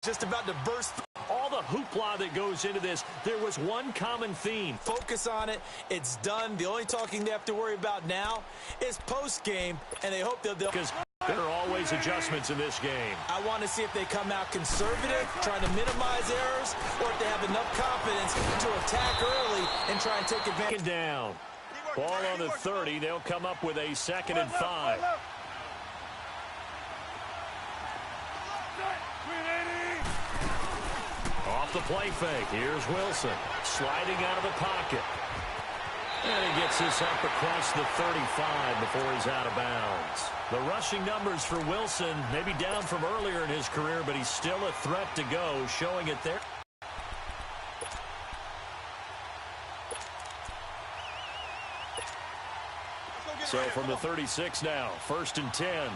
Just about to burst. All the hoopla that goes into this, there was one common theme. Focus on it. It's done. The only talking they have to worry about now is post-game, and they hope they'll... Because there are always adjustments in this game. I want to see if they come out conservative, trying to minimize errors, or if they have enough confidence to attack early and try and take advantage. Down. Ball on the 30. They'll come up with a 2nd and 5. Off the play fake. Here's Wilson sliding out of the pocket. And he gets this up across the 35 before he's out of bounds. The rushing numbers for Wilson may be down from earlier in his career, but he's still a threat to go, showing it there. So from the 36 now, 1st and 10.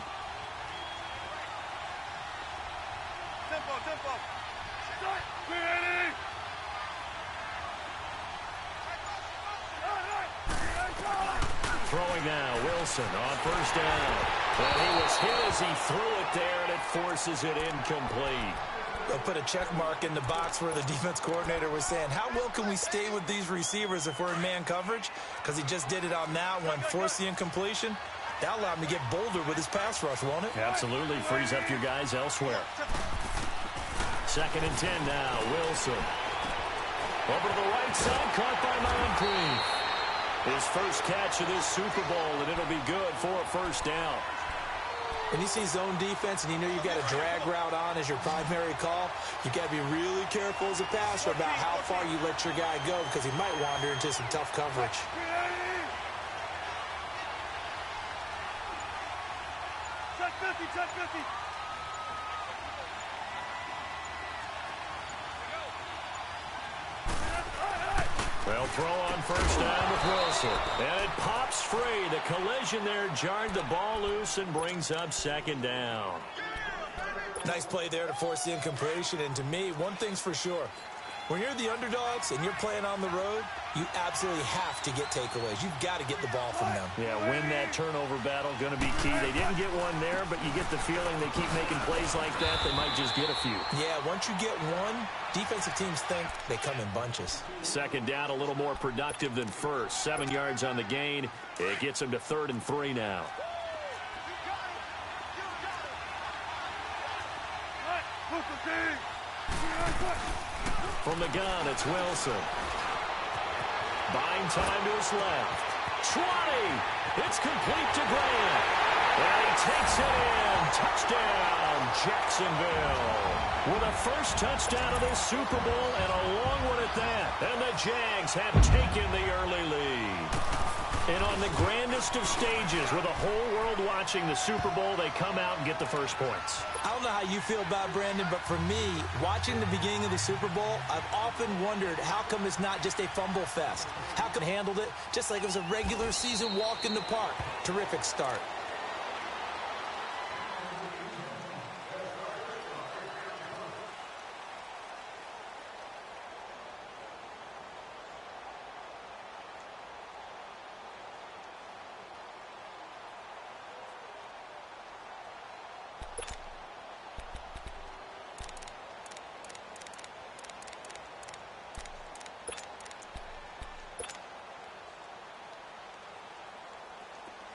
Throwing now, Wilson on 1st down. And he was hit as he threw it there, and it forces it incomplete. They'll put a check mark in the box where the defense coordinator was saying, how well can we stay with these receivers if we're in man coverage? Because he just did it on that one, forced the incompletion. That'll allow him to get bolder with his pass rush, won't it? Absolutely. Frees up your guys elsewhere. 2nd and 10 now, Wilson. Over to the right side, caught by Moncrief. His first catch of this Super Bowl, and it'll be good for a 1st down. When you see zone defense and you know you've got a drag route on as your primary call, you've got to be really careful as a passer about how far you let your guy go because he might wander into some tough coverage. Check 50. They'll throw on 1st down with Wilson. And it pops free. The collision there jarred the ball loose and brings up 2nd down. Nice play there to force the incompletion. And to me, one thing's for sure. When you're the underdogs and you're playing on the road, you absolutely have to get takeaways. You've got to get the ball from them. Yeah, win that turnover battle, going to be key. They didn't get one there, but you get the feeling they keep making plays like that, they might just get a few. Yeah, once you get one, defensive teams think they come in bunches. 2nd down, a little more productive than 1st. 7 yards on the gain. It gets them to 3rd and 3 now. From the gun, it's Wilson. Buying time to his left. 20. It's complete to Grant. And he takes it in. Touchdown, Jacksonville. With a 1st touchdown of this Super Bowl and a long one at that. And the Jags have taken the early lead. And on the grandest of stages, with the whole world watching the Super Bowl, they come out and get the 1st points. I don't know how you feel about Brandon, but for me, watching the beginning of the Super Bowl, I've often wondered how come it's not just a fumble fest. How come handled it just like it was a regular season walk in the park. Terrific start.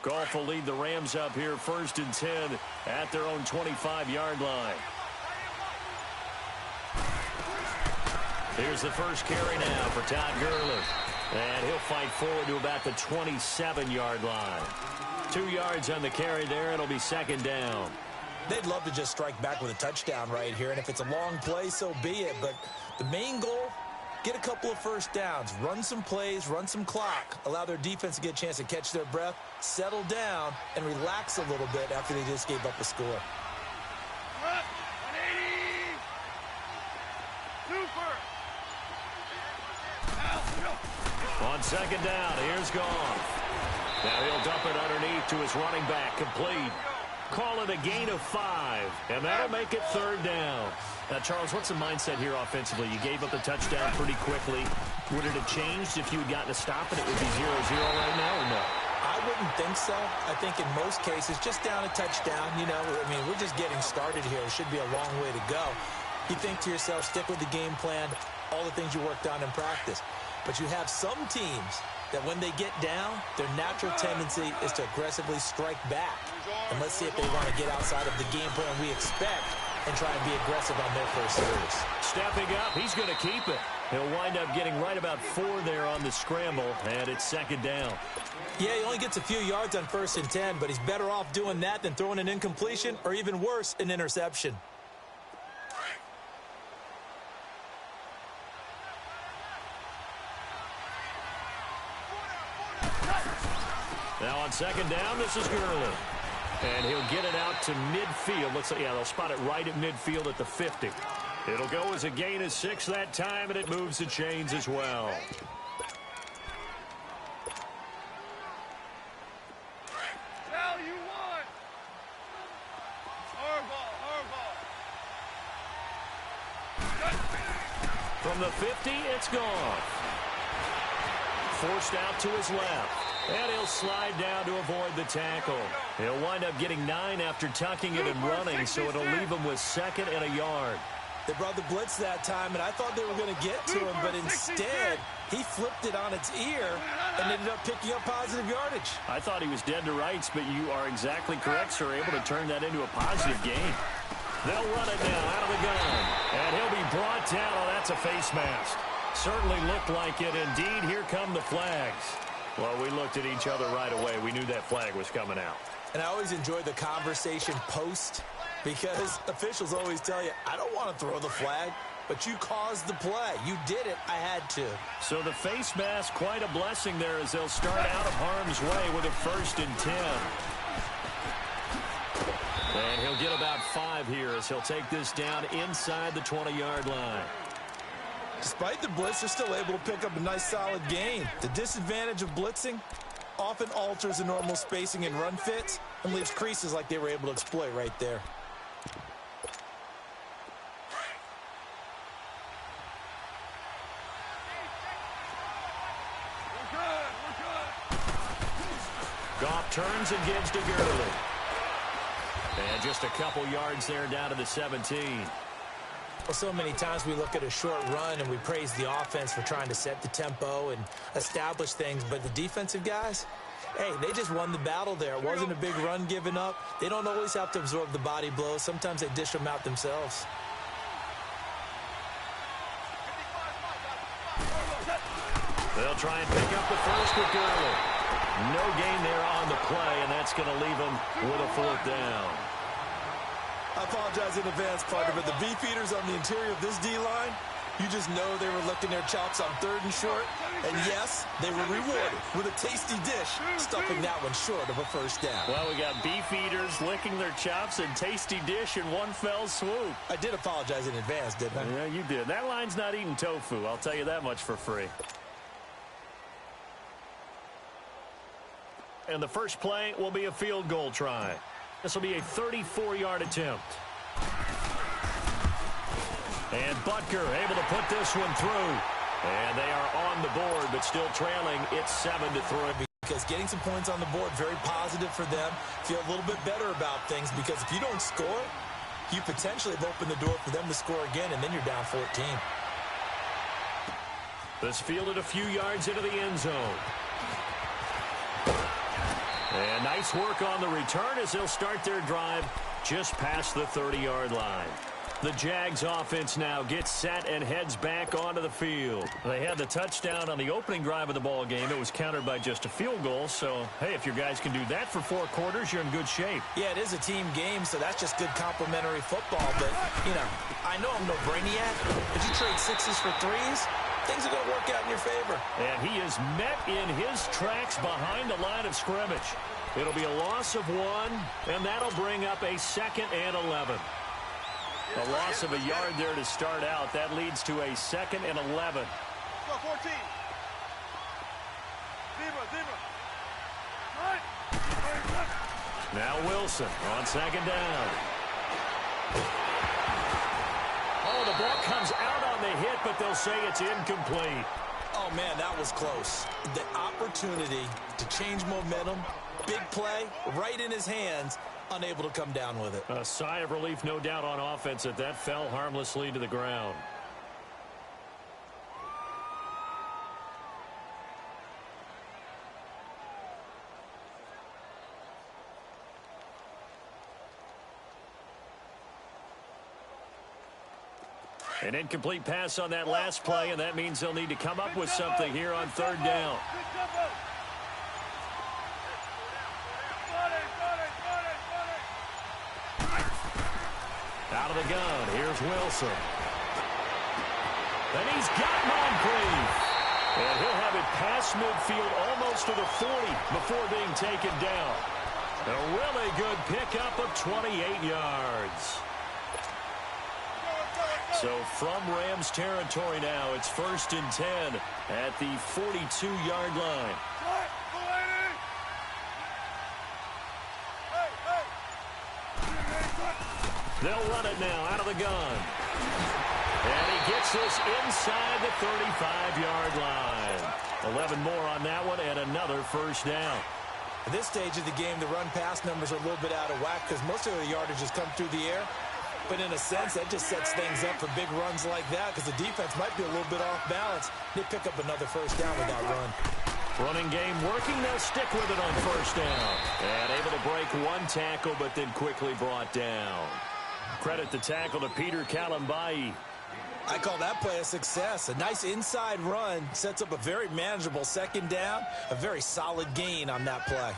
Goff will lead the Rams up here 1st and 10 at their own 25-yard line. Here's the first carry now for Todd Gurley. And he'll fight forward to about the 27-yard line. 2 yards on the carry there. It'll be 2nd down. They'd love to just strike back with a touchdown right here. And if it's a long play, so be it. But the main goal, get a couple of 1st downs, run some plays, run some clock, allow their defense to get a chance to catch their breath, settle down, and relax a little bit after they just gave up a score. 180. On 2nd down, here's Goff. Now he'll dump it underneath to his running back, complete. Call it a gain of 5, and that'll make it 3rd down. Now, Charles, what's the mindset here offensively? You gave up the touchdown pretty quickly. Would it have changed if you had gotten a stop and it would be 0-0 right now, or no? I wouldn't think so. I think in most cases, just down a touchdown, you know, I mean, we're just getting started here. It should be a long way to go. You think to yourself, stick with the game plan, all the things you worked on in practice. But you have some teams that when they get down, their natural tendency is to aggressively strike back. And let's see if they want to get outside of the game plan we expect and try and be aggressive on their first series. Stepping up, he's going to keep it. He'll wind up getting right about 4 there on the scramble, and it's second down. Yeah, he only gets a few yards on 1st and 10, but he's better off doing that than throwing an incompletion or even worse, an interception. Now on second down, this is Gurley. And he'll get it out to midfield. Looks like, yeah, they'll spot it right at midfield at the 50. It'll go as a gain of 6 that time, and it moves the chains as well. Now you won. Hardball. From the 50, it's gone. Forced out to his left. And he'll slide down to avoid the tackle. He'll wind up getting 9 after tucking it and running, so it'll leave him with 2nd and a yard. They brought the blitz that time, and I thought they were going to get to him, but instead, he flipped it on its ear and ended up picking up positive yardage. I thought he was dead to rights, but you are exactly correct, sir. Able to turn that into a positive gain. They'll run it now out of the gun. And he'll be brought down. Oh, that's a face mask. Certainly looked like it. Indeed, here come the flags. Well, we looked at each other right away. We knew that flag was coming out. And I always enjoy the conversation post because officials always tell you, I don't want to throw the flag, but you caused the play. You did it. I had to. So the face mask, quite a blessing there as they'll start out of harm's way with a 1st and 10. And he'll get about 5 here as he'll take this down inside the 20-yard line. Despite the blitz, they're still able to pick up a nice solid gain. The disadvantage of blitzing often alters the normal spacing and run fits and leaves creases like they were able to exploit right there. We're good. Goff turns and gives to Gurley. And just a couple yards there down to the 17. Well, so many times we look at a short run and we praise the offense for trying to set the tempo and establish things, but the defensive guys, hey, they just won the battle there. It wasn't a big run given up. They don't always have to absorb the body blows. Sometimes they dish them out themselves. They'll try and pick up the first with Gurley. No gain there on the play, and that's going to leave them with a 4th down. I apologize in advance, partner, but the beefeaters on the interior of this D-line, you just know they were licking their chops on 3rd and short. And yes, they were rewarded with a tasty dish, stuffing that one short of a 1st down. Well, we got beefeaters licking their chops and tasty dish in one fell swoop. I did apologize in advance, didn't I? Yeah, you did. That line's not eating tofu. I'll tell you that much for free. And the first play will be a field goal try. This will be a 34-yard attempt. And Butker able to put this one through. And they are on the board, but still trailing. It's 7-3. Because getting some points on the board, very positive for them. Feel a little bit better about things because if you don't score, you potentially have opened the door for them to score again, and then you're down 14. This fielded a few yards into the end zone. And nice work on the return as they'll start their drive just past the 30-yard line. The Jags offense now gets set and heads back onto the field. They had the touchdown on the opening drive of the ball game. It was countered by just a field goal. So, hey, if your guys can do that for 4 quarters, you're in good shape. Yeah, it is a team game, so that's just good complimentary football. But, you know, I know I'm no brainiac, but you trade 6s for 3s, things are going to work out in your favor. And he is met in his tracks behind the line of scrimmage. It'll be a loss of 1, and that'll bring up a 2nd and 11. A loss of a yard there to start out. That leads to a 2nd and 11. Go 14. Zebra. Now Wilson on 2nd down. Oh, the ball comes out on the hit, but they'll say it's incomplete. Oh, man, that was close. The opportunity to change momentum, big play, right in his hands, unable to come down with it. A sigh of relief, no doubt, on offense that fell harmlessly to the ground. An incomplete pass on that last play, and that means they'll need to come up with something here on third down. Out of the gun, here's Wilson. And he's got Moncrief. And he'll have it past midfield almost to the 40 before being taken down. A really good pickup of 28 yards. So from Rams territory now, it's 1st and 10 at the 42-yard line. They'll run it now out of the gun. And he gets this inside the 35-yard line. 11 more on that one and another first down. At this stage of the game, the run-pass numbers are a little bit out of whack because most of the yardage has come through the air. But in a sense, that just sets things up for big runs like that because the defense might be a little bit off balance. They pick up another first down with that run. Running game working. They'll stick with it on first down. And able to break one tackle, but then quickly brought down. Credit the tackle to Peter Kalambai. I call that play a success. A nice inside run sets up a very manageable second down. A very solid gain on that play.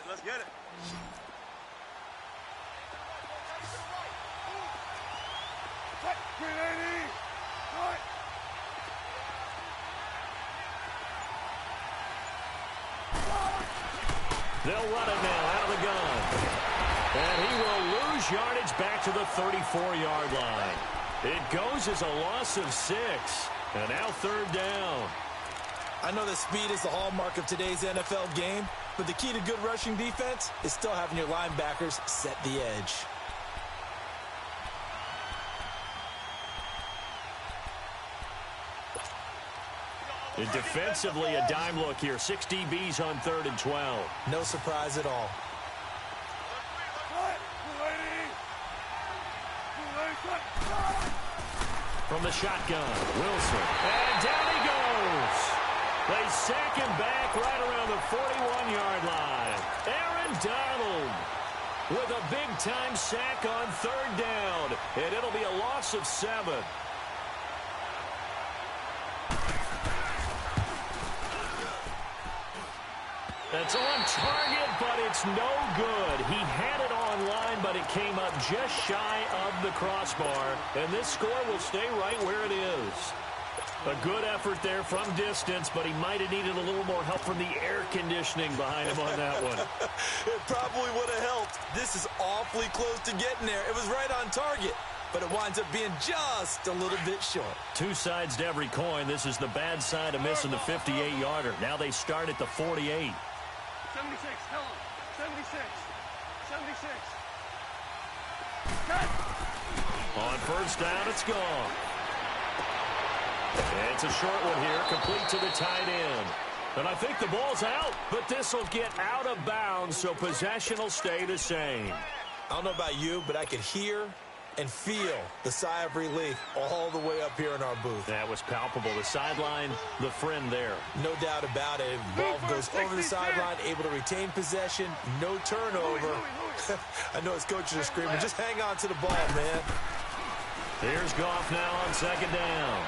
Let's get it. They'll run it now out of the gun. And he will lose yardage back to the 34-yard line. It goes as a loss of 6. And now third down. I know that speed is the hallmark of today's NFL game, but the key to good rushing defense is still having your linebackers set the edge. And defensively, a dime look here. 6 DBs on 3rd and 12. No surprise at all. From the shotgun, Wilson. And down he goes. They sack him back right around the 41-yard line. Aaron Donald with a big-time sack on 3rd down. And it'll be a loss of 7. That's on target, but it's no good. He had it on line, but it came up just shy of the crossbar. And this score will stay right where it is. A good effort there from distance, but he might have needed a little more help from the air conditioning behind him on that one. It probably would have helped. This is awfully close to getting there. It was right on target, but it winds up being just a little bit short. Two sides to every coin. This is the bad side of missing the 58-yarder. Now they start at the 48. 76, tell him. 76. 76. On first down, it's gone. It's a short one here, complete to the tight end. And I think the ball's out, but this will get out of bounds, so possession will stay the same. I don't know about you, but I could hear and feel the sigh of relief all the way up here in our booth. That was palpable. The sideline, the friend there. No doubt about it. Ball goes over the sideline, able to retain possession, no turnover. I know his coaches are screaming, just hang on to the ball, man. Here's Goff now on second down.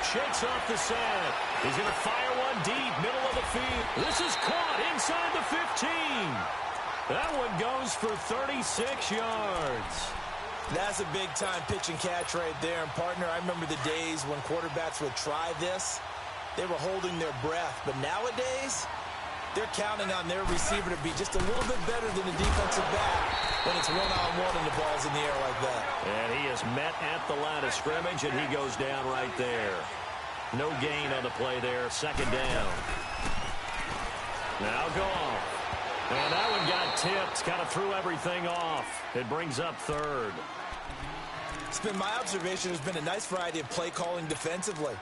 Shakes off the sack. He's going to fire one deep, middle of the field. This is caught inside the 15. That one goes for 36 yards. That's a big-time pitch and catch right there. And, partner, I remember the days when quarterbacks would try this. They were holding their breath. But nowadays, they're counting on their receiver to be just a little bit better than the defensive back when it's one-on-one and the ball's in the air like that. And he is met at the line of scrimmage, and he goes down right there. No gain on the play there. Second down. Now Goff. And that one got tipped. Kind of threw everything off. It brings up third. It's been my observation there's been a nice variety of play calling defensively.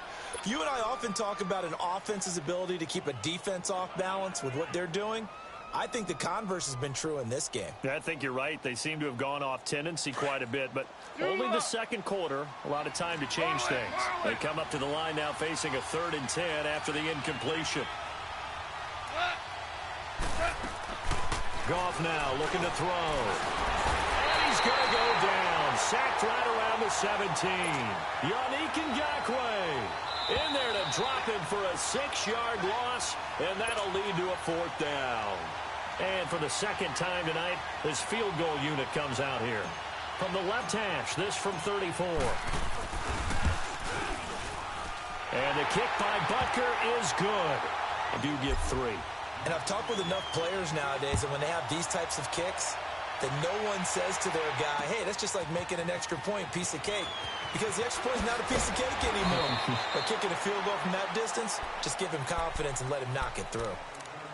You and I often talk about an offense's ability to keep a defense off balance with what they're doing. I think the converse has been true in this game. Yeah, I think you're right. They seem to have gone off tendency quite a bit, but only the second quarter, a lot of time to change things. They come up to the line now facing a 3rd and 10 after the incompletion. Goff now looking to throw. And he's going to go down. Sacked right around the 17. Yannick Ngakoue in there to drop him for a 6-yard loss, and that'll lead to a 4th down. And for the second time tonight, this field goal unit comes out here. From the left hash, this from 34. And the kick by Butker is good. I do get 3. And I've talked with enough players nowadays, and when they have these types of kicks, that no one says to their guy, hey, that's just like making an extra point, piece of cake. Because the extra point is not a piece of cake anymore. But kicking a field goal from that distance, just give him confidence and let him knock it through.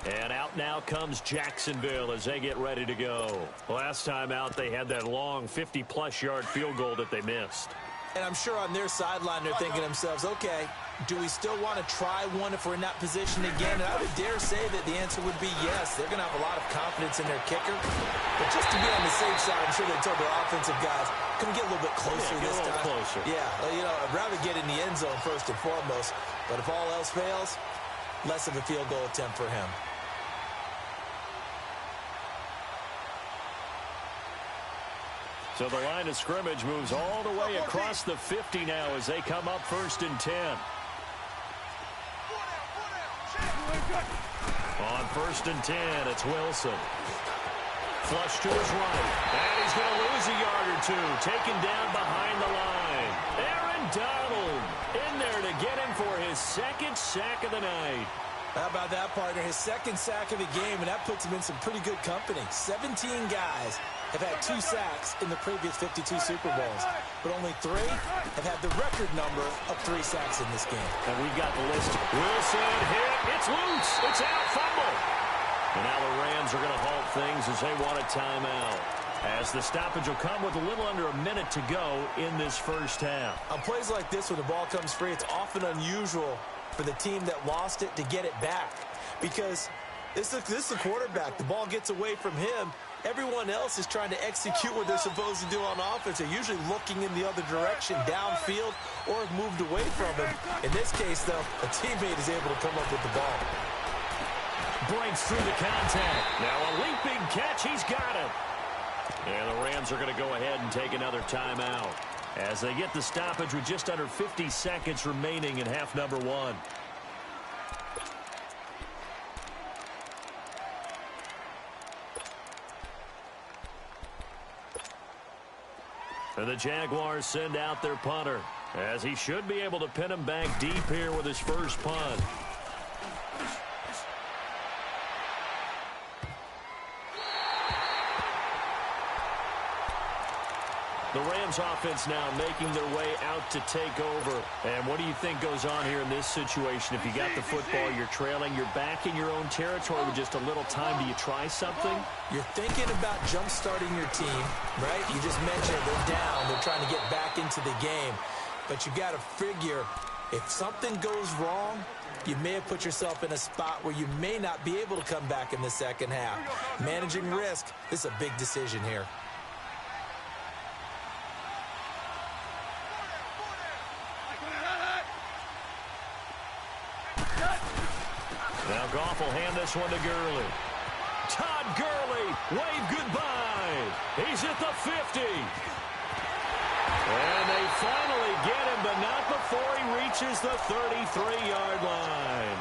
And out now comes Jacksonville as they get ready to go. Last time out, they had that long 50-plus yard field goal that they missed. And I'm sure on their sideline they're thinking to themselves, okay, do we still want to try one if we're in that position again? And I would dare say that the answer would be yes. They're going to have a lot of confidence in their kicker. But just to be on the safe side, I'm sure they told their offensive guys, can we get a little bit closer this time? Closer. Yeah, you know, I'd rather get in the end zone first and foremost. But if all else fails, less of a field goal attempt for him. So the line of scrimmage moves all the way across the 50 now as they come up 1st and 10. On 1st and 10, it's Wilson. Flush to his right. And he's going to lose a yard or two. Taken down behind the line. Aaron Donald in there to get him for his 2nd sack of the night. How about that, partner? His 2nd sack of the game, and that puts him in some pretty good company. 17 guys have had 2 sacks in the previous 52 Super Bowls, but only 3 have had the record number of 3 sacks in this game. And we've got the list. Wilson hit. It's loose. It's out. Fumble. And now the Rams are going to halt things as they want a timeout. As the stoppage will come with a little under a minute to go in this first half. On plays like this, when the ball comes free, it's often unusual for the team that lost it to get it back, because this is the quarterback. The ball gets away from him. Everyone else is trying to execute what they're supposed to do on offense. They're usually looking in the other direction, downfield, or have moved away from him. In this case, though, a teammate is able to come up with the ball. Breaks through the contact. Now a leaping catch. He's got it. And the Rams are going to go ahead and take another timeout as they get the stoppage with just under 50 seconds remaining in half number 1. And the Jaguars send out their punter, as he should be able to pin him back deep here with his first punt. The Rams offense now making their way out to take over. And what do you think goes on here in this situation? If you got the football, you're trailing, you're back in your own territory with just a little time. Do you try something? You're thinking about jump-starting your team, right? You just mentioned they're down. They're trying to get back into the game. But you got to figure, if something goes wrong, you may have put yourself in a spot where you may not be able to come back in the second half. Managing risk, this is a big decision here. Now Goff will hand this one to Gurley. Todd Gurley, wave goodbye. He's at the 50. And they finally get him, but not before he reaches the 33-yard line.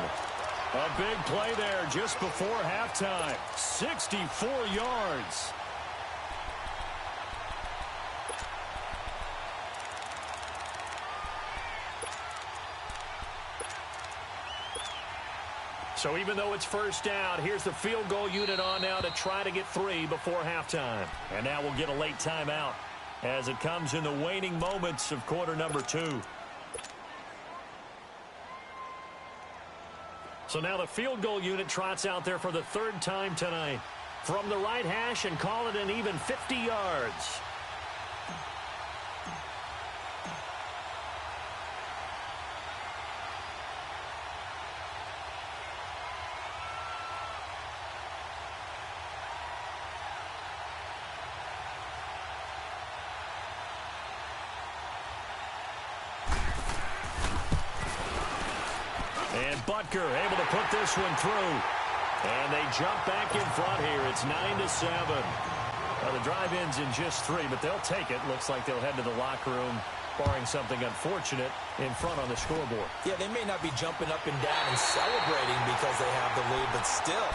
A big play there just before halftime. 64 yards. So even though it's first down, here's the field goal unit on now to try to get 3 before halftime. And now we'll get a late timeout as it comes in the waning moments of quarter number 2. So now the field goal unit trots out there for the 3rd time tonight. From the right hash and call it an even 50 yards. Butker able to put this one through. And they jump back in front here. It's 9-7. Well, the drive ends in just 3, but they'll take it. Looks like they'll head to the locker room, barring something unfortunate, in front on the scoreboard. Yeah, they may not be jumping up and down and celebrating because they have the lead, but still,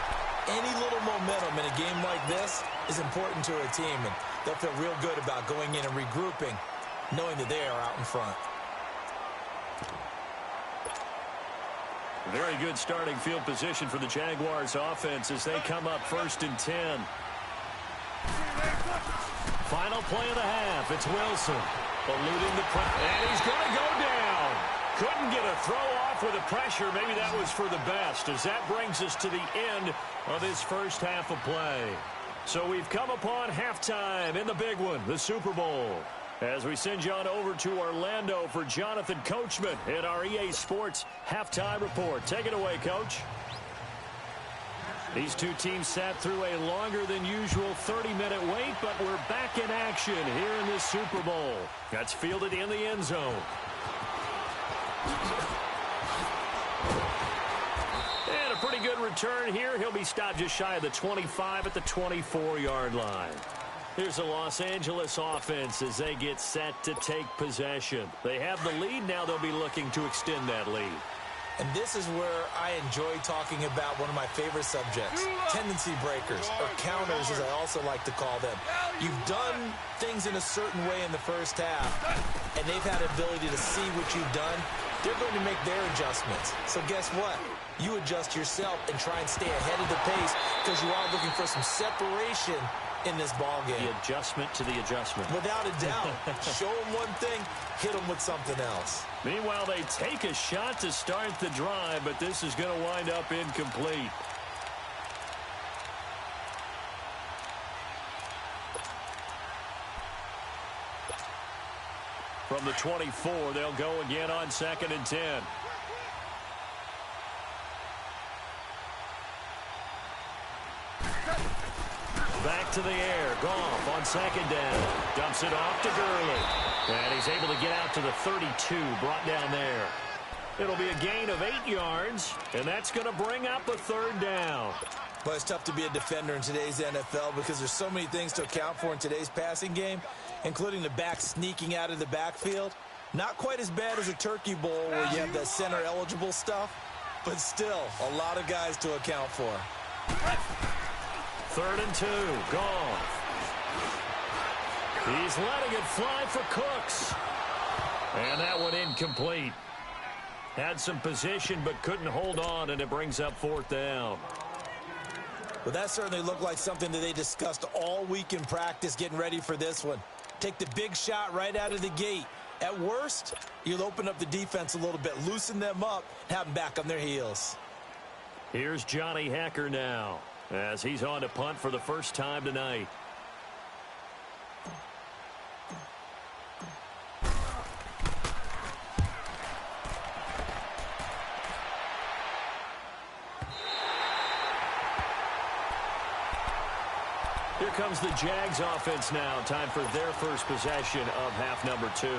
any little momentum in a game like this is important to a team, and they'll feel real good about going in and regrouping, knowing that they are out in front. Very good starting field position for the Jaguars offense as they come up 1st and 10. Final play of the half. It's Wilson eluding the pressure, and he's going to go down. Couldn't get a throw off with the pressure. Maybe that was for the best, as that brings us to the end of this first half of play. So we've come upon halftime in the big one, the Super Bowl. As we send you on over to Orlando for Jonathan Coachman in our EA Sports Halftime Report. Take it away, Coach. These two teams sat through a longer than usual 30-minute wait, but we're back in action here in this Super Bowl. That's fielded in the end zone. And a pretty good return here. He'll be stopped just shy of the 25 at the 24-yard line. Here's the Los Angeles offense as they get set to take possession. They have the lead. Now they'll be looking to extend that lead. And this is where I enjoy talking about one of my favorite subjects, tendency breakers, or counters as I also like to call them. You've done things in a certain way in the first half, and they've had the ability to see what you've done. They're going to make their adjustments. So guess what? You adjust yourself and try and stay ahead of the pace because you are looking for some separation in this ball game. The adjustment to the adjustment. Without a doubt. Show them one thing, hit them with something else. Meanwhile, they take a shot to start the drive, but this is going to wind up incomplete. From the 24, they'll go again on 2nd and 10. Back to the air. Goff on 2nd down. Dumps it off to Gurley. And he's able to get out to the 32, brought down there. It'll be a gain of 8 yards, and that's going to bring up a 3rd down. But it's tough to be a defender in today's NFL because there's so many things to account for in today's passing game, including the back sneaking out of the backfield. Not quite as bad as a turkey bowl where you have that center-eligible stuff, but still a lot of guys to account for. 3rd and 2. Goff. He's letting it fly for Cooks. And that one incomplete. Had some position but couldn't hold on, and it brings up 4th down. Well, that certainly looked like something that they discussed all week in practice getting ready for this one. Take the big shot right out of the gate. At worst, you'll open up the defense a little bit, loosen them up, have them back on their heels. Here's Johnny Hacker now, as he's on to punt for the first time tonight. Here comes the Jags offense now. Time for their first possession of half number 2.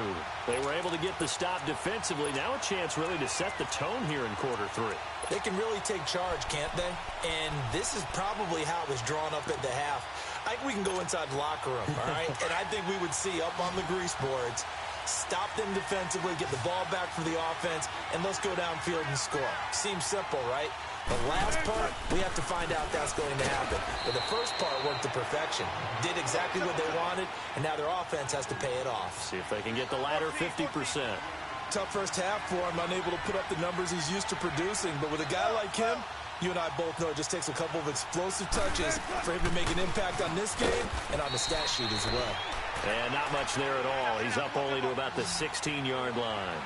They were able to get the stop defensively. Now a chance really to set the tone here in quarter 3. They can really take charge, can't they? And this is probably how it was drawn up at the half. I think we can go inside the locker room, all right? And I think we would see up on the grease boards, stop them defensively, get the ball back for the offense, and let's go downfield and score. Seems simple, right? The last part, we have to find out that's going to happen. But the first part worked to perfection. Did exactly what they wanted, and now their offense has to pay it off. See if they can get the latter 50%. Tough first half for him, unable to put up the numbers he's used to producing. But with a guy like him, you and I both know it just takes a couple of explosive touches for him to make an impact on this game and on the stat sheet as well. And not much there at all. He's up only to about the 16-yard line.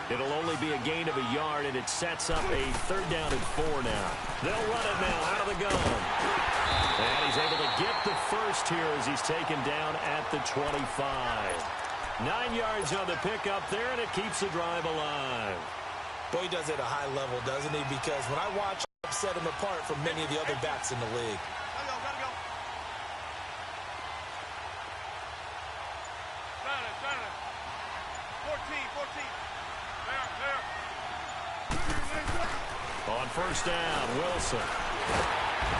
It'll only be a gain of a yard, and it sets up a 3rd down and 4 now. They'll run it now out of the gun. And he's able to get the first here as he's taken down at the 25. 9 yards on the pickup there, and it keeps the drive alive. Boy, he does it at a high level, doesn't he? Because when I watch him, set him apart from many of the other backs in the league. Gotta go. Trying to. 14. There. On first down, Wilson.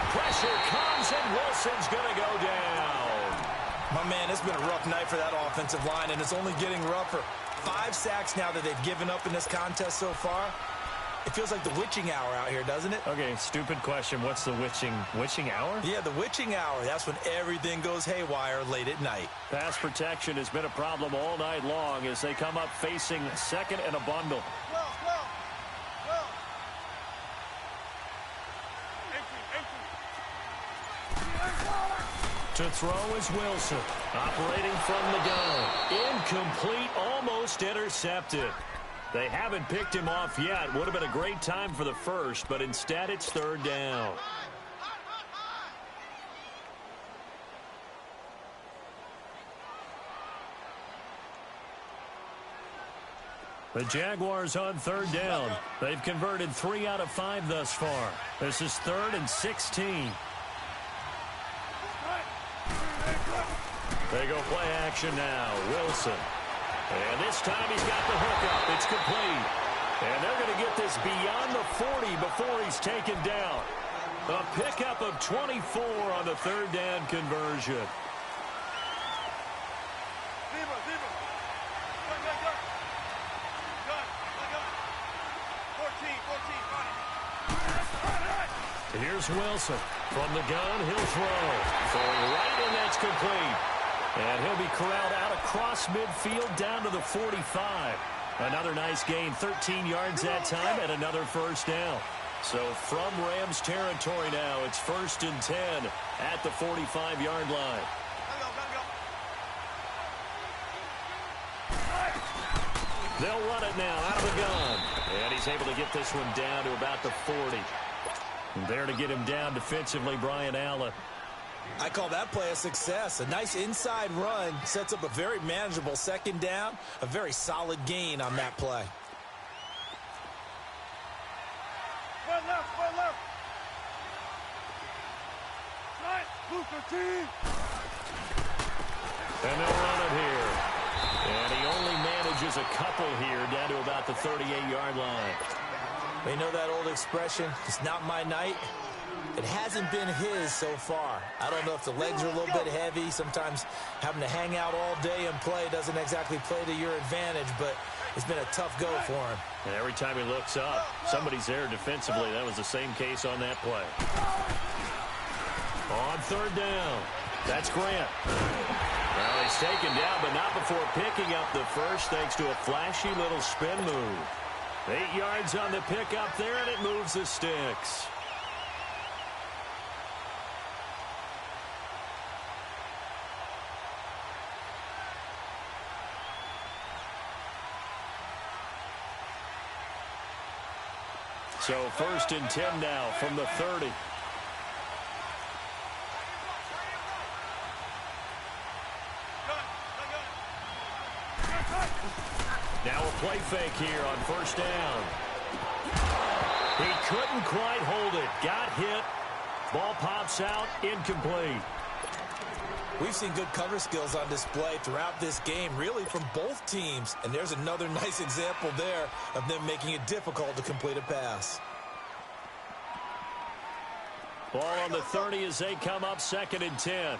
Pressure comes, and Wilson's going to go down. My man, it's been a rough night for that offensive line, and it's only getting rougher. 5 sacks now that they've given up in this contest so far. It feels like the witching hour out here, doesn't it? Okay, stupid question. What's the witching hour? Yeah, the witching hour. That's when everything goes haywire late at night. Pass protection has been a problem all night long as they come up facing second and a bundle. To throw is Wilson, operating from the gun. Incomplete, almost intercepted. They haven't picked him off yet. Would have been a great time for the first, but instead it's third down. The Jaguars on third down. They've converted 3 out of 5 thus far. This is 3rd and 16. They go play action now. Wilson. And this time he's got the hookup. It's complete. And they're going to get this beyond the 40 before he's taken down. A pickup of 24 on the third down conversion. Here's Wilson. From the gun, he'll throw. Throwing right, and that's complete. And he'll be corralled out across midfield down to the 45. Another nice gain, 13 yards that time, and another first down. So from Rams territory now, it's 1st and 10 at the 45-yard line. They'll run it now out of the gun. And he's able to get this one down to about the 40. And there to get him down defensively, Brian Allen. I call that play a success. A nice inside run sets up a very manageable second down. A very solid gain on that play. One left. Right, Booker T. And they'll run it here. And he only manages a couple here down to about the 38-yard line. They know that old expression, it's not my night. It hasn't been his so far. I don't know if the legs are a little bit heavy. Sometimes having to hang out all day and play doesn't exactly play to your advantage, but it's been a tough go for him. And every time he looks up, somebody's there defensively. That was the same case on that play. On third down, that's Grant. Well, he's taken down, but not before picking up the first thanks to a flashy little spin move. 8 yards on the pickup there, and it moves the sticks. So 1st and 10 now from the 30. Now a play fake here on first down. He couldn't quite hold it. Got hit. Ball pops out. Incomplete. We've seen good cover skills on display throughout this game, really from both teams. And there's another nice example there of them making it difficult to complete a pass. Ball on the 30 as they come up 2nd and 10.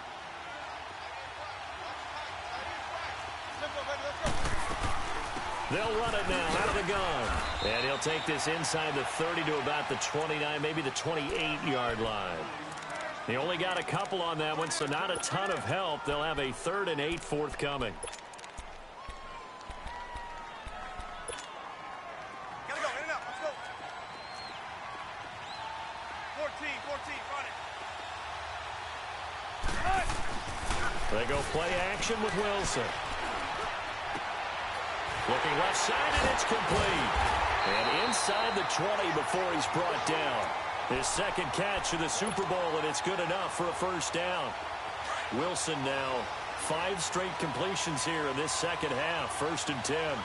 They'll run it now out of the gun. And he'll take this inside the 30 to about the 29, maybe the 28-yard line. They only got a couple on that one, so not a ton of help. They'll have a 3rd and 8 forthcoming. Gotta go, in and out, let's go. 14, run it. They go play action with Wilson. Looking left side, and it's complete. And inside the 20 before he's brought down. His second catch of the Super Bowl, and it's good enough for a first down. Wilson now 5 straight completions here in this second half. 1st and 10.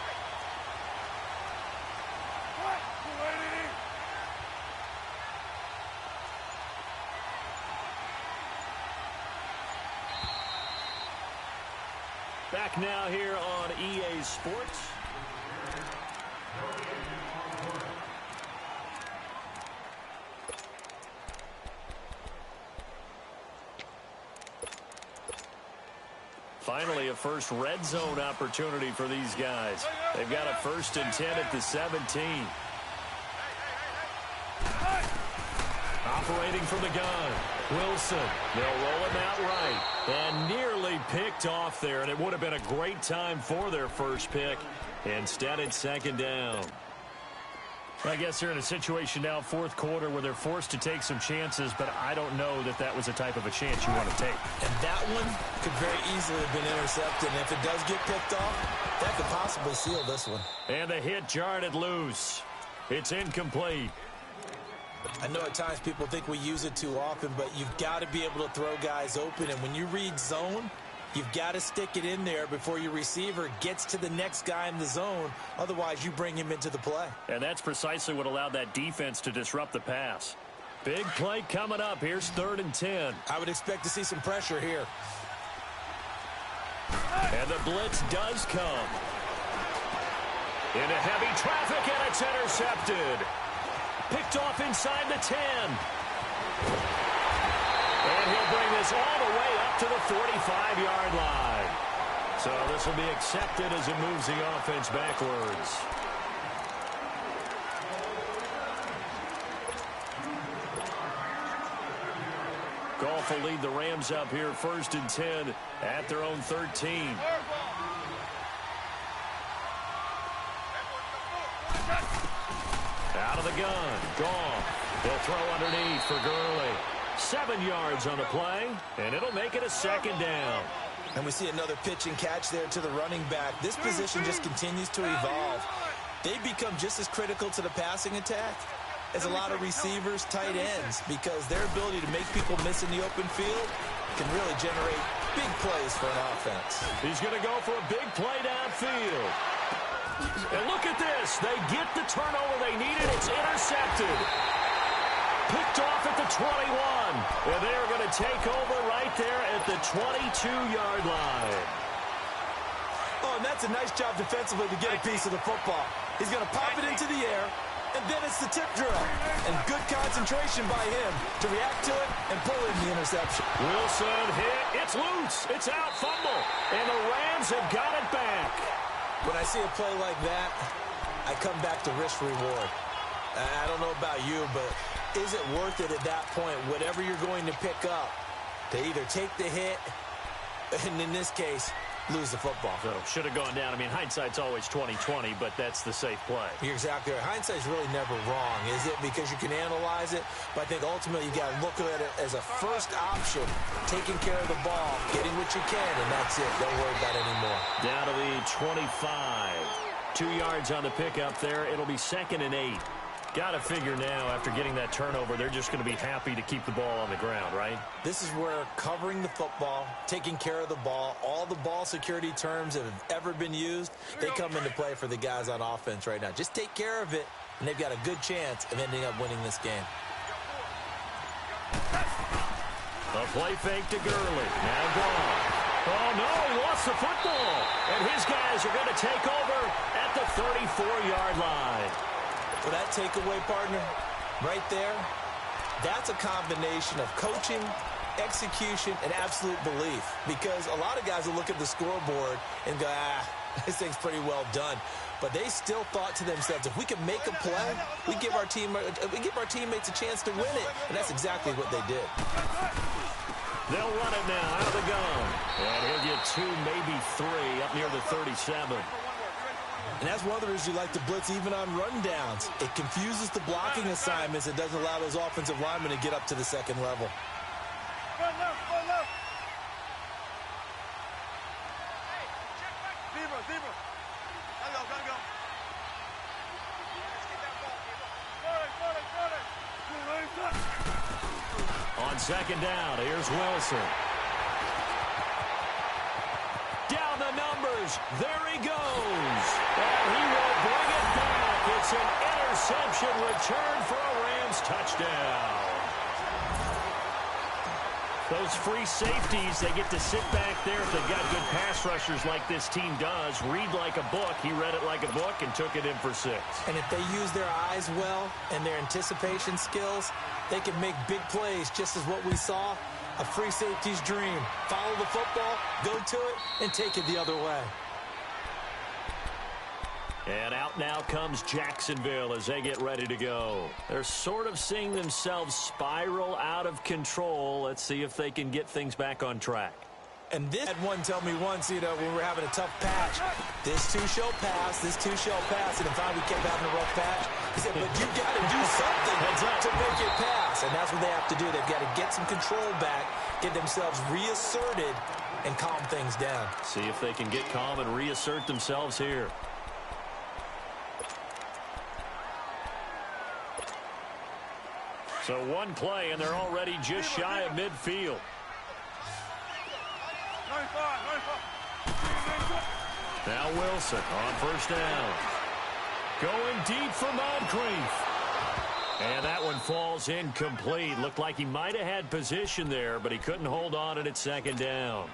Back now here on EA Sports. Finally, a first red zone opportunity for these guys. They've got a 1st and 10 at the 17. Operating from the gun, Wilson. They'll roll him out right. And nearly picked off there, and it would have been a great time for their first pick. Instead, it's 2nd down. I guess they're in a situation now, 4th quarter, where they're forced to take some chances, but I don't know that that was the type of a chance you want to take. And that one could very easily have been intercepted, and if it does get picked off, that could possibly seal this one. And the hit jarred it loose. It's incomplete. I know at times people think we use it too often, but you've got to be able to throw guys open, and when you read zone, you've got to stick it in there before your receiver gets to the next guy in the zone. Otherwise, you bring him into the play. And that's precisely what allowed that defense to disrupt the pass. Big play coming up. Here's 3rd and 10. I would expect to see some pressure here. And the blitz does come. Into heavy traffic, and it's intercepted. Picked off inside the 10. And he'll bring this all the way up to the 45-yard line. So this will be accepted as it moves the offense backwards. Goff will lead the Rams up here 1st and 10 at their own 13. Out of the gun, Goff. They'll throw underneath for Gurley. 7 yards on the play, and it'll make it a 2nd down. And we see another pitch and catch there to the running back. This position just continues to evolve. They become just as critical to the passing attack as a lot of receivers, tight ends, because their ability to make people miss in the open field can really generate big plays for an offense. He's going to go for a big play downfield. And look at this. They get the turnover they needed. It's intercepted. Picked off at the 21. And they are going to take over right there at the 22-yard line. Oh, and that's a nice job defensively to get a piece of the football. He's going to pop it into the air, and then it's the tip drill. And good concentration by him to react to it and pull in the interception. Wilson hit. It's loose. It's out. Fumble. And the Rams have got it back. When I see a play like that, I come back to risk-reward. I don't know about you, but is it worth it at that point, whatever you're going to pick up, to either take the hit, and in this case, lose the football? So, should have gone down. I mean, hindsight's always 20/20, but that's the safe play. You're exactly right. Hindsight's really never wrong, is it? Because you can analyze it, but I think ultimately you got to look at it as a first option, taking care of the ball, getting what you can, and that's it. Don't worry about it anymore. Down to the 25. 2 yards on the pickup there. It'll be 2nd and 8. Got to figure now, after getting that turnover, they're just going to be happy to keep the ball on the ground, right? This is where covering the football, taking care of the ball, all the ball security terms that have ever been used, they come into play for the guys on offense right now. Just take care of it, and they've got a good chance of ending up winning this game. A play fake to Gurley. Now gone. Oh, no, he lost the football. And his guys are going to take over at the 34-yard line. For that takeaway, partner, right there, that's a combination of coaching, execution, and absolute belief. Because a lot of guys will look at the scoreboard and go, this thing's pretty well done. But they still thought to themselves, if we can make a play, we give our teammates a chance to win it. And that's exactly what they did. They'll run it now out of the gun. And he'll get 2, maybe 3 up near the 37. And that's one of the reasons you like to blitz even on rundowns. It confuses the blocking assignments. It doesn't allow those offensive linemen to get up to the second level. Run left, run left. Deeper, deeper. Gotta go. Let's get that ball, deeper. On 2nd down, here's Wilson. Down the numbers. There he goes. And he will bring it back. It's an interception return for a Rams touchdown. Those free safeties, they get to sit back there if they've got good pass rushers like this team does. Read like a book. He read it like a book and took it in for 6. And if they use their eyes well and their anticipation skills, they can make big plays, just as what we saw A free safety's dream. Follow the football, go to it, and take it the other way. And out now comes Jacksonville as they get ready to go. They're sort of seeing themselves spiral out of control. Let's see if they can get things back on track. And this had one tell me once, when we were having a tough patch, this too shall pass, this too shall pass. And if finally we kept having a rough patch, he said, but you got to do something to make it pass. And that's what they have to do. They've got to get some control back, get themselves reasserted, and calm things down. See if they can get calm and reassert themselves here. So one play, and they're already just shy of midfield. Now Wilson on first down. Going deep for Moncrief. And that one falls incomplete. Looked like he might have had position there, but he couldn't hold on at second down.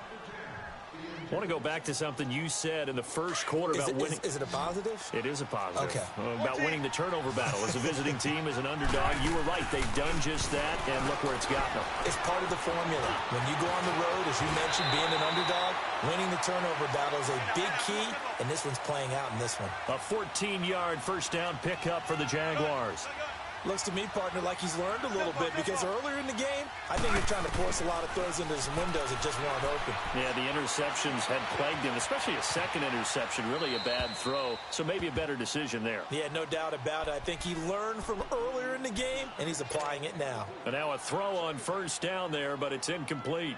I want to go back to something you said in the first quarter about winning. Is it a positive? It is a positive. Okay. About winning the turnover battle. As a visiting team, as an underdog, you were right. They've done just that, and look where it's gotten them. It's part of the formula. When you go on the road, as you mentioned, being an underdog, winning the turnover battle is a big key, and this one's playing out in this one. A 14-yard first down pickup for the Jaguars. Looks to me, partner, like he's learned a little bit because earlier in the game, I think he's trying to force a lot of throws into some windows that just weren't open. Yeah, the interceptions had plagued him, especially a second interception, really a bad throw, so maybe a better decision there. Yeah, no doubt about it. I think he learned from earlier in the game, and he's applying it now. And now a throw on first down there, but it's incomplete.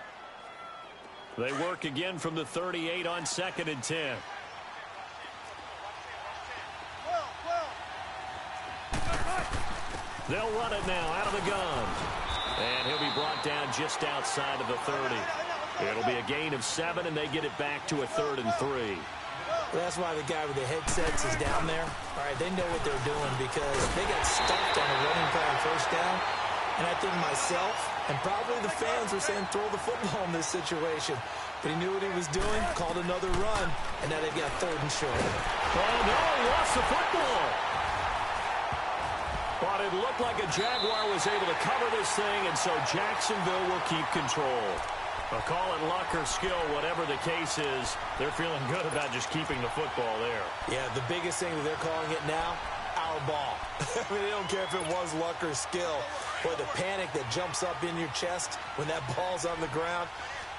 They work again from the 38 on 2nd and 10. They'll run it now out of the gun. And he'll be brought down just outside of the 30. It'll be a gain of 7, and they get it back to a 3rd and 3. Well, that's why the guy with the headsets is down there. All right, they know what they're doing because they got stuffed on a running play on first down. And I think myself and probably the fans were saying throw the football in this situation. But he knew what he was doing, called another run, and now they've got 3rd and short. Oh, no, lost the football. But it looked like a Jaguar was able to cover this thing, and so Jacksonville will keep control. I'll call it luck or skill, whatever the case is. They're feeling good about just keeping the football there. Yeah, the biggest thing that they're calling it now, our ball. I mean, they don't care if it was luck or skill. Or the panic that jumps up in your chest when that ball's on the ground.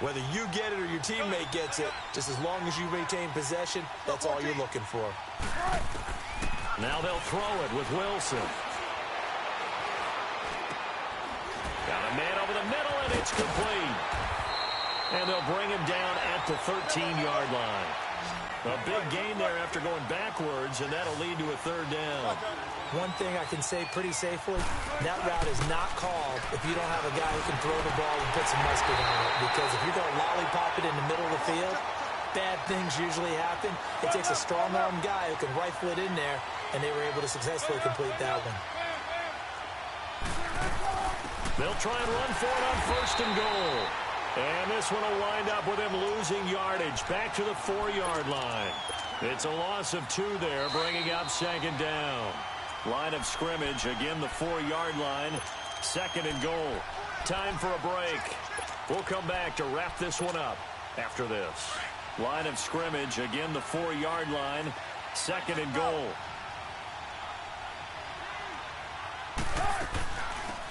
Whether you get it or your teammate gets it, just as long as you retain possession, that's all you're looking for. Now they'll throw it with Wilson. Got a man over the middle, and it's complete. And they'll bring him down at the 13-yard line. A big gain there after going backwards, and that'll lead to a 3rd down. One thing I can say pretty safely, that route is not called if you don't have a guy who can throw the ball and put some mustard on it. Because if you're going to lollipop it in the middle of the field, bad things usually happen. It takes a strong-arm guy who can rifle it in there, and they were able to successfully complete that one. They'll try and run for it on 1st and goal. And this one will wind up with him losing yardage back to the 4-yard line. It's a loss of 2 there, bringing up 2nd down. Line of scrimmage, again the 4-yard line, 2nd and goal. Time for a break. We'll come back to wrap this one up after this. Line of scrimmage, again the 4-yard line, 2nd and goal.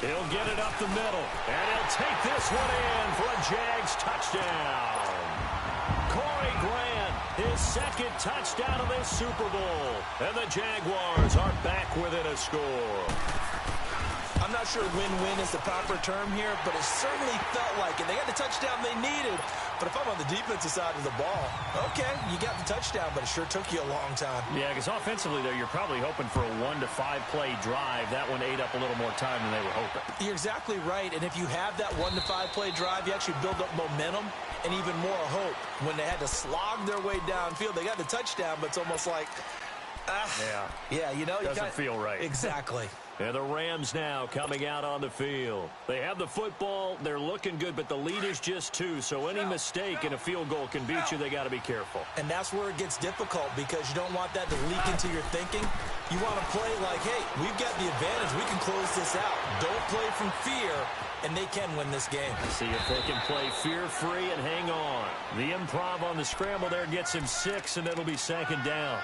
He'll get it up the middle, and he'll take this one in for a Jags touchdown. Corey Grant, his 2nd touchdown of this Super Bowl, and the Jaguars are back within a score. I'm not sure win-win is the proper term here, but it certainly felt like it. They got the touchdown they needed, but if I'm on the defensive side of the ball, okay, you got the touchdown, but it sure took you a long time. Yeah, because offensively there, you're probably hoping for a 1 to 5 play drive. That one ate up a little more time than they were hoping. You're exactly right, and if you have that 1 to 5 play drive, you actually build up momentum and even more hope. When they had to slog their way downfield, they got the touchdown, but it's almost like, yeah, you know, doesn't feel right. Exactly. And the Rams now coming out on the field. They have the football. They're looking good, but the lead is just 2. So any mistake in a field goal can beat you. They got to be careful. And that's where it gets difficult because you don't want that to leak into your thinking. You want to play like, hey, we've got the advantage. We can close this out. Don't play from fear, and they can win this game. See if they can play fear-free and hang on. The improv on the scramble there gets him 6, and it'll be 2nd down.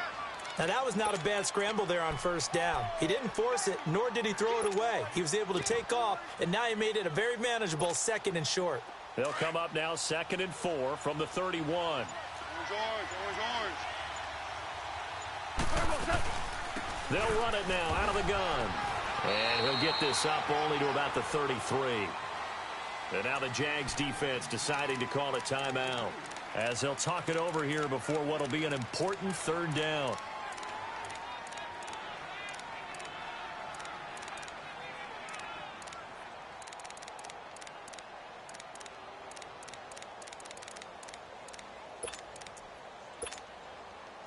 Now, that was not a bad scramble there on 1st down. He didn't force it, nor did he throw it away. He was able to take off, and now he made it a very manageable 2nd and short. They'll come up now 2nd and 4 from the 31. Orange. They'll run it now out of the gun. And he'll get this up only to about the 33. And now the Jags defense deciding to call a timeout as they'll talk it over here before what will be an important 3rd down.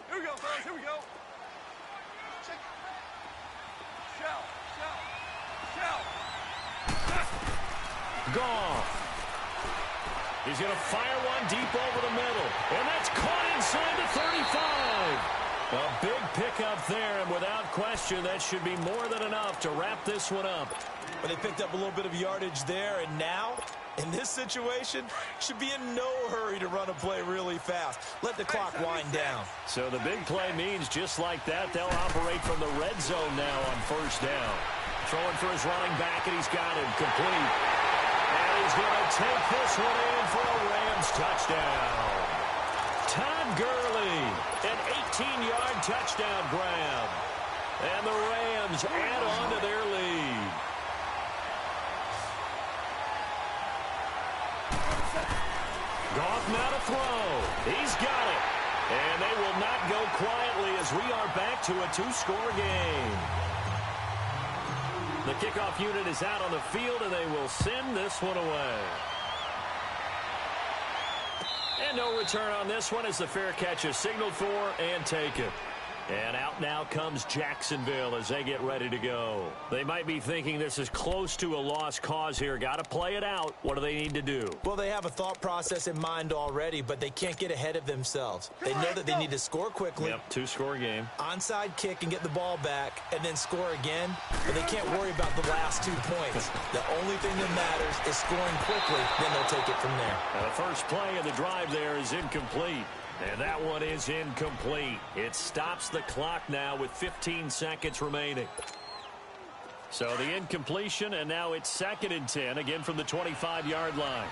Here we go, fellas. Here we go. Check. Shell. Gone. He's going to fire one deep over the middle. And that's caught inside the 35. A big pickup there, and without question, that should be more than enough to wrap this one up. But they picked up a little bit of yardage there, and now, in this situation, should be in no hurry to run a play really fast. Let the clock wind down. So the big play means just like that, they'll operate from the red zone now on 1st down. Throwing for his running back, and he's got him complete. And he's going to take this one in for a Rams touchdown. Todd Gurley, an 18-yard touchdown grab. And the Rams add on to their lead. Goff now to throw. He's got it. And they will not go quietly as we are back to a 2-score game. The kickoff unit is out on the field, and they will send this one away. And no return on this one as the fair catch is signaled for and taken. And out now comes Jacksonville as they get ready to go. They might be thinking this is close to a lost cause here. Got to play it out. What do they need to do? Well, they have a thought process in mind already, but they can't get ahead of themselves. They know that they need to score quickly. Yep, 2-score game. Onside kick and get the ball back and then score again. But they can't worry about the last 2 points. The only thing that matters is scoring quickly. Then they'll take it from there. Now, the first play of the drive there is incomplete. And that one is incomplete. It stops the clock now with 15 seconds remaining. So the incompletion, and now it's 2nd and 10, again from the 25-yard line.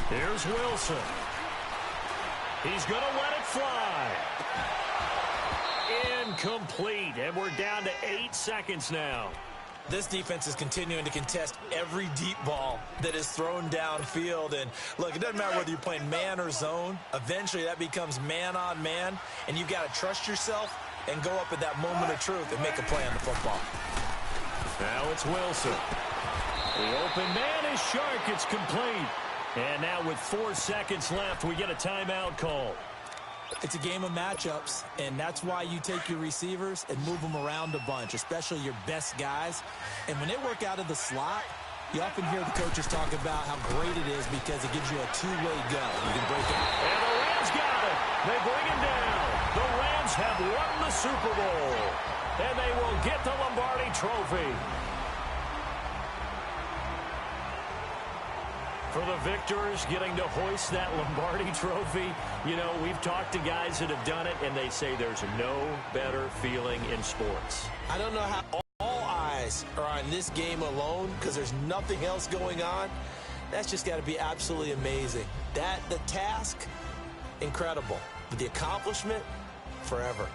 Here's Wilson. He's going to let it fly. Incomplete, and we're down to 8 seconds now. This defense is continuing to contest every deep ball that is thrown downfield. And, look, it doesn't matter whether you're playing man or zone. Eventually, that becomes man on man, and you've got to trust yourself and go up at that moment of truth and make a play on the football. Now it's Wilson. The open man is Shark. It's complete. And now with 4 seconds left, we get a timeout call. It's a game of matchups, and that's why you take your receivers and move them around a bunch, especially your best guys. And when they work out of the slot, you often hear the coaches talk about how great it is because it gives you a two-way go. You can break it. And the Rams got it. They bring him down. The Rams have won the Super Bowl, and they will get the Lombardi Trophy. For the victors getting to hoist that Lombardi Trophy, you know, we've talked to guys that have done it, and they say there's no better feeling in sports. I don't know how all eyes are on this game alone because there's nothing else going on. That's just got to be absolutely amazing. The task, incredible. But the accomplishment, forever.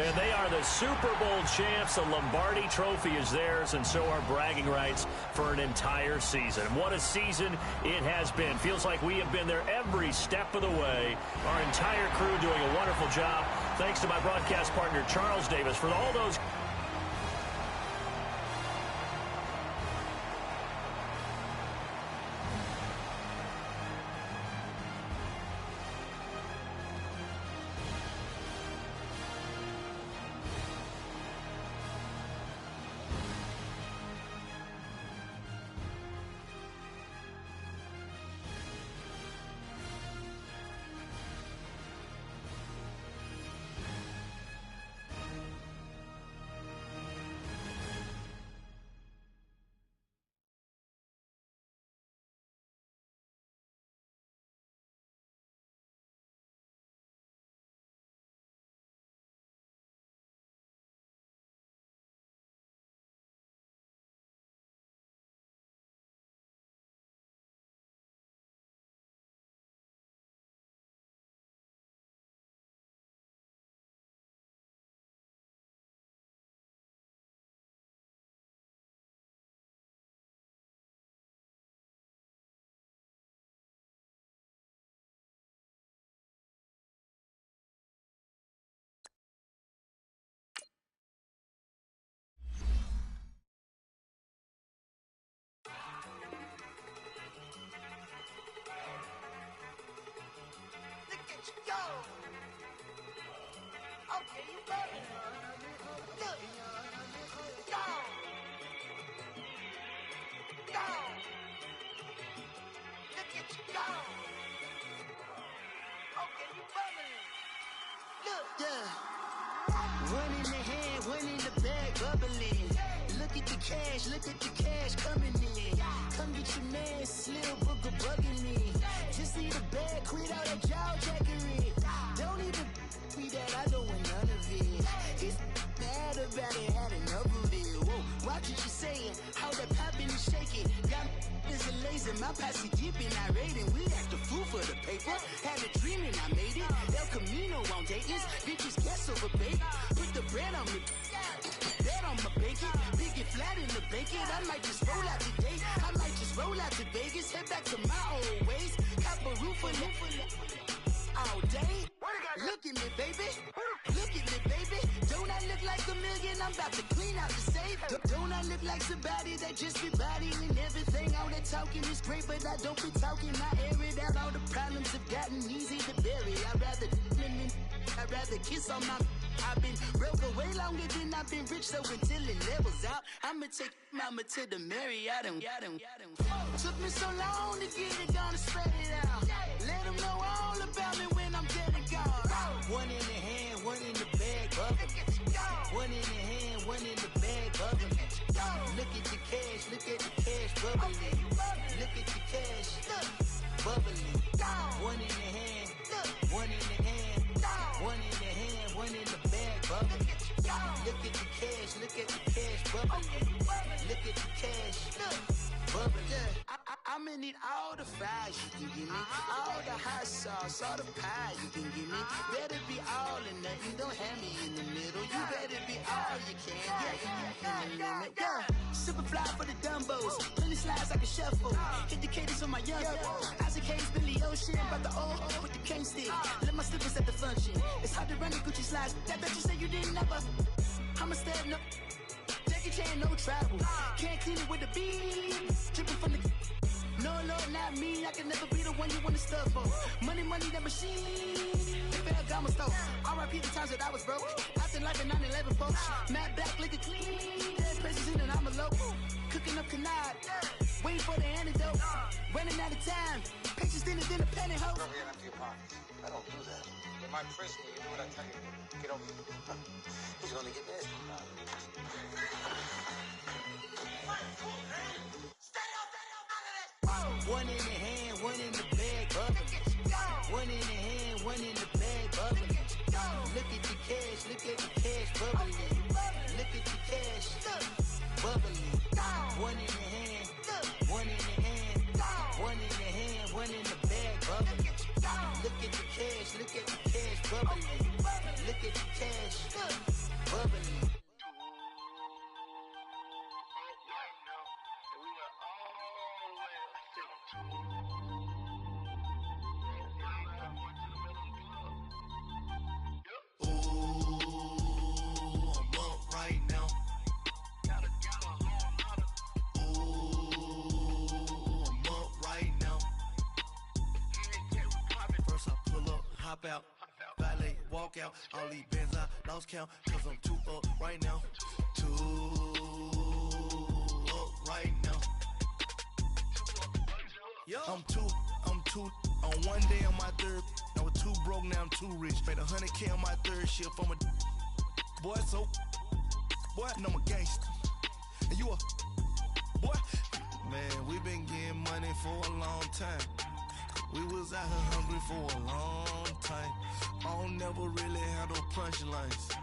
And they are the Super Bowl champs. The Lombardi Trophy is theirs, and so are bragging rights for an entire season. What a season it has been. Feels like we have been there every step of the way. Our entire crew doing a wonderful job. Thanks to my broadcast partner, Charles Davis, for all those... Go! Okay, you got it. Look. Go! Go! Look at you go! Okay, you bubbling. Look. Yeah. One in the hand, one in the bag, bubbling. Look at the cash coming in. Come get your man, Slim Booker bugging me. Just see the bag, quit all that jaw jackery. Don't even be that, I don't want none of it. He's mad about it, had enough of it. Whoa, watch what you saying, how that poppin' and shaking. Got is a laser, my posse deep and I raiding. We act a fool for the paper, had a dream and I made it. El Camino on Dayton's, bitches guess over bait. Put the bread on me, that on my bacon. Big it flat in the bacon, I might just roll out today. I might just roll out to Vegas, head back to my old ways. Cop a roof all day. Look at me, baby. Look at me, baby. Don't I look like a million? I'm about to clean out the safe. Don't I look like somebody that just be bodying everything? All that talking is great, but I don't be talking. I air it out. All the problems have gotten easy to bury. I'd rather kiss on my... I've been broke way longer than I've been rich, so until it levels out, I'ma take mama to the Marriott and took me so long to get it, gonna spread it out. Let them know all about me when I'm dead and gone. One in the hand, one in the bag, bubbling. One in the hand, one in the bag, bubbling. Look at the cash, bubbling. Look at the cash, bubbling. One in the hand, one in the hand, one in the hand, one in the bag, bubbling. Look at the cash, bubbling. Look at the cash, bubbling. I'ma need all the fries you can give me, all the hot sauce, all the pie you can give me. Better be all or nothing, don't have me in the middle. You better be all you can, yeah. Super fly for the dumbos, plenty slides like a shuffle. Hit the cadence on my young Isaac Hayes, Billy Ocean, about the old with the cane stick. Let my slippers at the function. It's hard to run the Gucci slides. That bet you say you didn't never. I'ma stand up. Jackie Chan, no travel. Can't clean it with the beat. Dripping from the... No, not me. I can never be the one you want to stuff for. Money, that machine. Ferragamo stove. R.I.P. the times that I was broke. Acting like a 9/11 folks. Matte black, liquor clean. Dead places in an envelope. Cooking up canard. Waiting for the antidote. Running out of time. Pictures thinner than a penny hoe. Rub your empty pockets. I don't do that. In my prison, you do what I tell you. Get over here. He's gonna get nasty. One in the hand, one in the bag, bubbling. One in the hand, one in the bag, bubbling. Look at the cash, bubbling. Look at the cash, bubbling. One in the hand, one in the hand, one in the hand, one in the bag, bubbling. Look at the cash, bubbling. Look at the cash. walk out. All these bands I lost count, cause I'm too up right now. Too up right now. I'm too, on one day on my third, I was too broke, now I'm too rich. Made 100K on my third shift, I'm a boy, so, boy, and I'm a gangster. And you a, boy, man, we been getting money for a long time. We was out here hungry for a long time. I don't never really have no punchlines.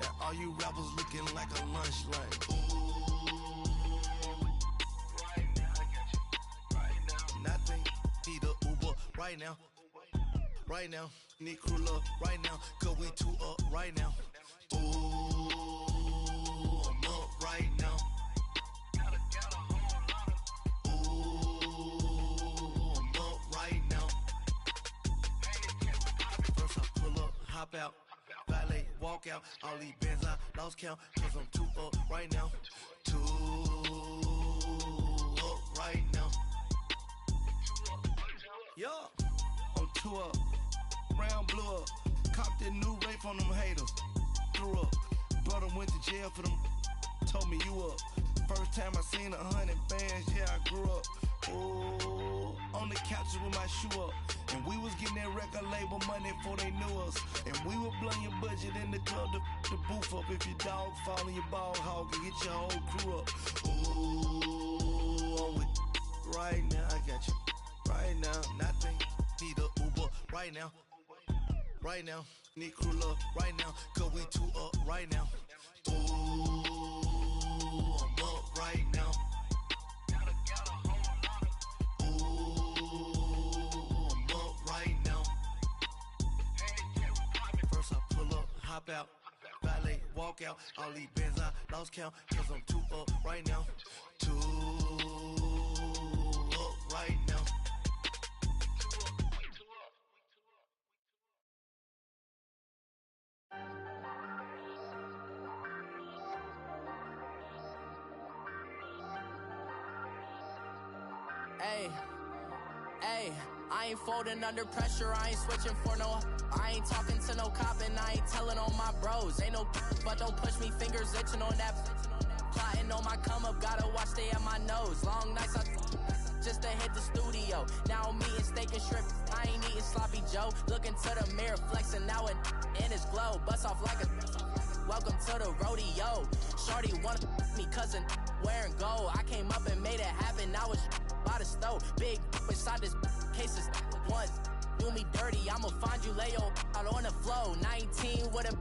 And all you rappers looking like a lunch line. Ooh, right now, I got you. Right now, nothing. Need a Uber right now. Right now, need crew love right now. Cause we too up right now. Ooh, I'm up right now. Hop out, valet, walk out. All these bands I lost count, cause I'm too up right now. Too up right now. Yeah, I'm too up. Round blew up. Copped that new rape on them haters. Threw up. Brother went to jail for them. Told me you up. First time I seen 100 bands, yeah, I grew up. Ooh, on the couches with my shoe up. And we was getting that record label money before they knew us. And we were blowing your budget in the club to boof up. If your dog fall in your ball hog and get your whole crew up. Ooh, I'm with right now, I got you. Right now, nothing. Need a Uber right now. Right now, need crew love right now. Cause we too up right now. Ooh, I'm up right now. Hop out, valet, walk out. All these bands I lost count, cause I'm too up right now. Too up right now. Hey, I ain't folding under pressure, I ain't switching for no. I ain't talking to no cop and I ain't telling on my bros. Ain't no but don't push me, fingers itching on that. Plotting on my come up, gotta watch stay at my nose. Long nights I just to hit the studio. Now I'm eating steak and shrimp, I ain't eating sloppy Joe. Looking to the mirror, flexing now and in his glow. Bust off like a welcome to the rodeo. Shorty wanna me cousin wearing gold. I came up and made it happen, now it's by the stove. Big inside this case is once do me dirty, I'ma find you lay out on the floor. 19 with a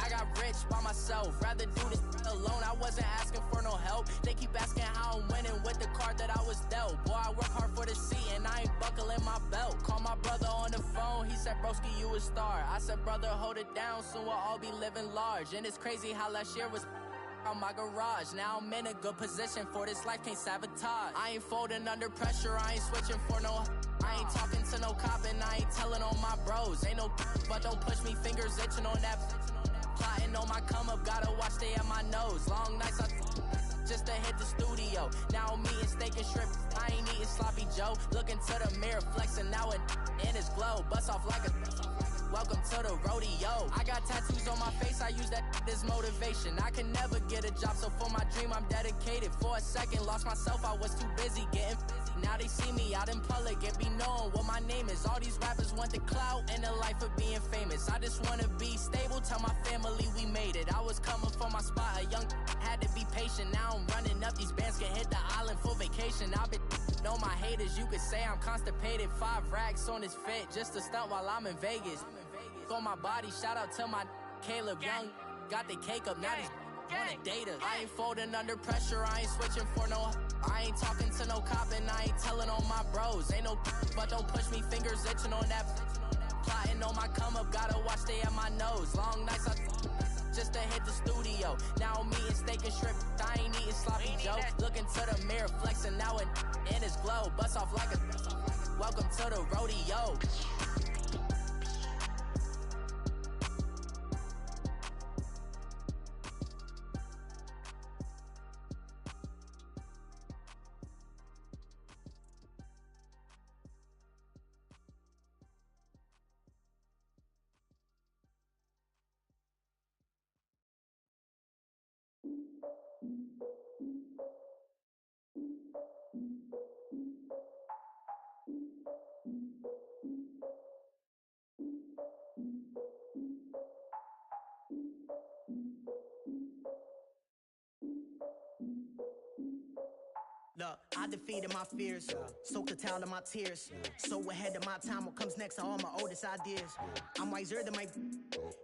I got rich by myself. Rather do this alone, I wasn't asking for no help. They keep asking how I'm winning with the card that I was dealt. Boy, I work hard for the seat and I ain't buckling my belt. Call my brother on the phone, he said, broski, you a star. I said, brother, hold it down, soon we'll all be living large. And it's crazy how last year was on my garage. Now I'm in a good position for this life, can't sabotage. I ain't folding under pressure, I ain't switching for no. I ain't talking to no cop and I ain't telling on my bros. Ain't no but don't push me, fingers itching on that. Plotting on my come up, gotta watch stay at my nose. Long nights I just to hit the studio. Now I'm eating steak and shrimp, I ain't eating sloppy Joe. Looking to the mirror, flexing now and in his glow. Bust off like a welcome to the rodeo. I got tattoos on my face, I use that as motivation. I can never get a job, so for my dream I'm dedicated. For a second, lost myself, I was too busy getting busy. Now they see me out in public and be knowing what my name is. All these rappers want the clout and the life of being famous. I just wanna be stable, tell my family we made it. I was coming for my spot, a young had to be patient. Now I'm running up, these bands can hit the island for vacation. I've been know my haters, you could say I'm constipated. 5 racks on his fit, just to stunt while I'm in Vegas. On my body, shout out to my Caleb Young. Got the cake up, now these wanna date us. I ain't folding under pressure, I ain't switching for no. I ain't talking to no cop and I ain't telling on my bros. Ain't no but don't push me, fingers itching on that. Plotting on my come up, gotta watch stay at my nose. Long nights I just to hit the studio. Now I'm eating steak and shrimp, I ain't eating sloppy Joe. Looking to the mirror, flexing now and in his glow. Bust off like a welcome to the rodeo. Look, I defeated my fears, soaked the towel of my tears. So ahead of my time, what comes next are all my oldest ideas. I'm wiser than my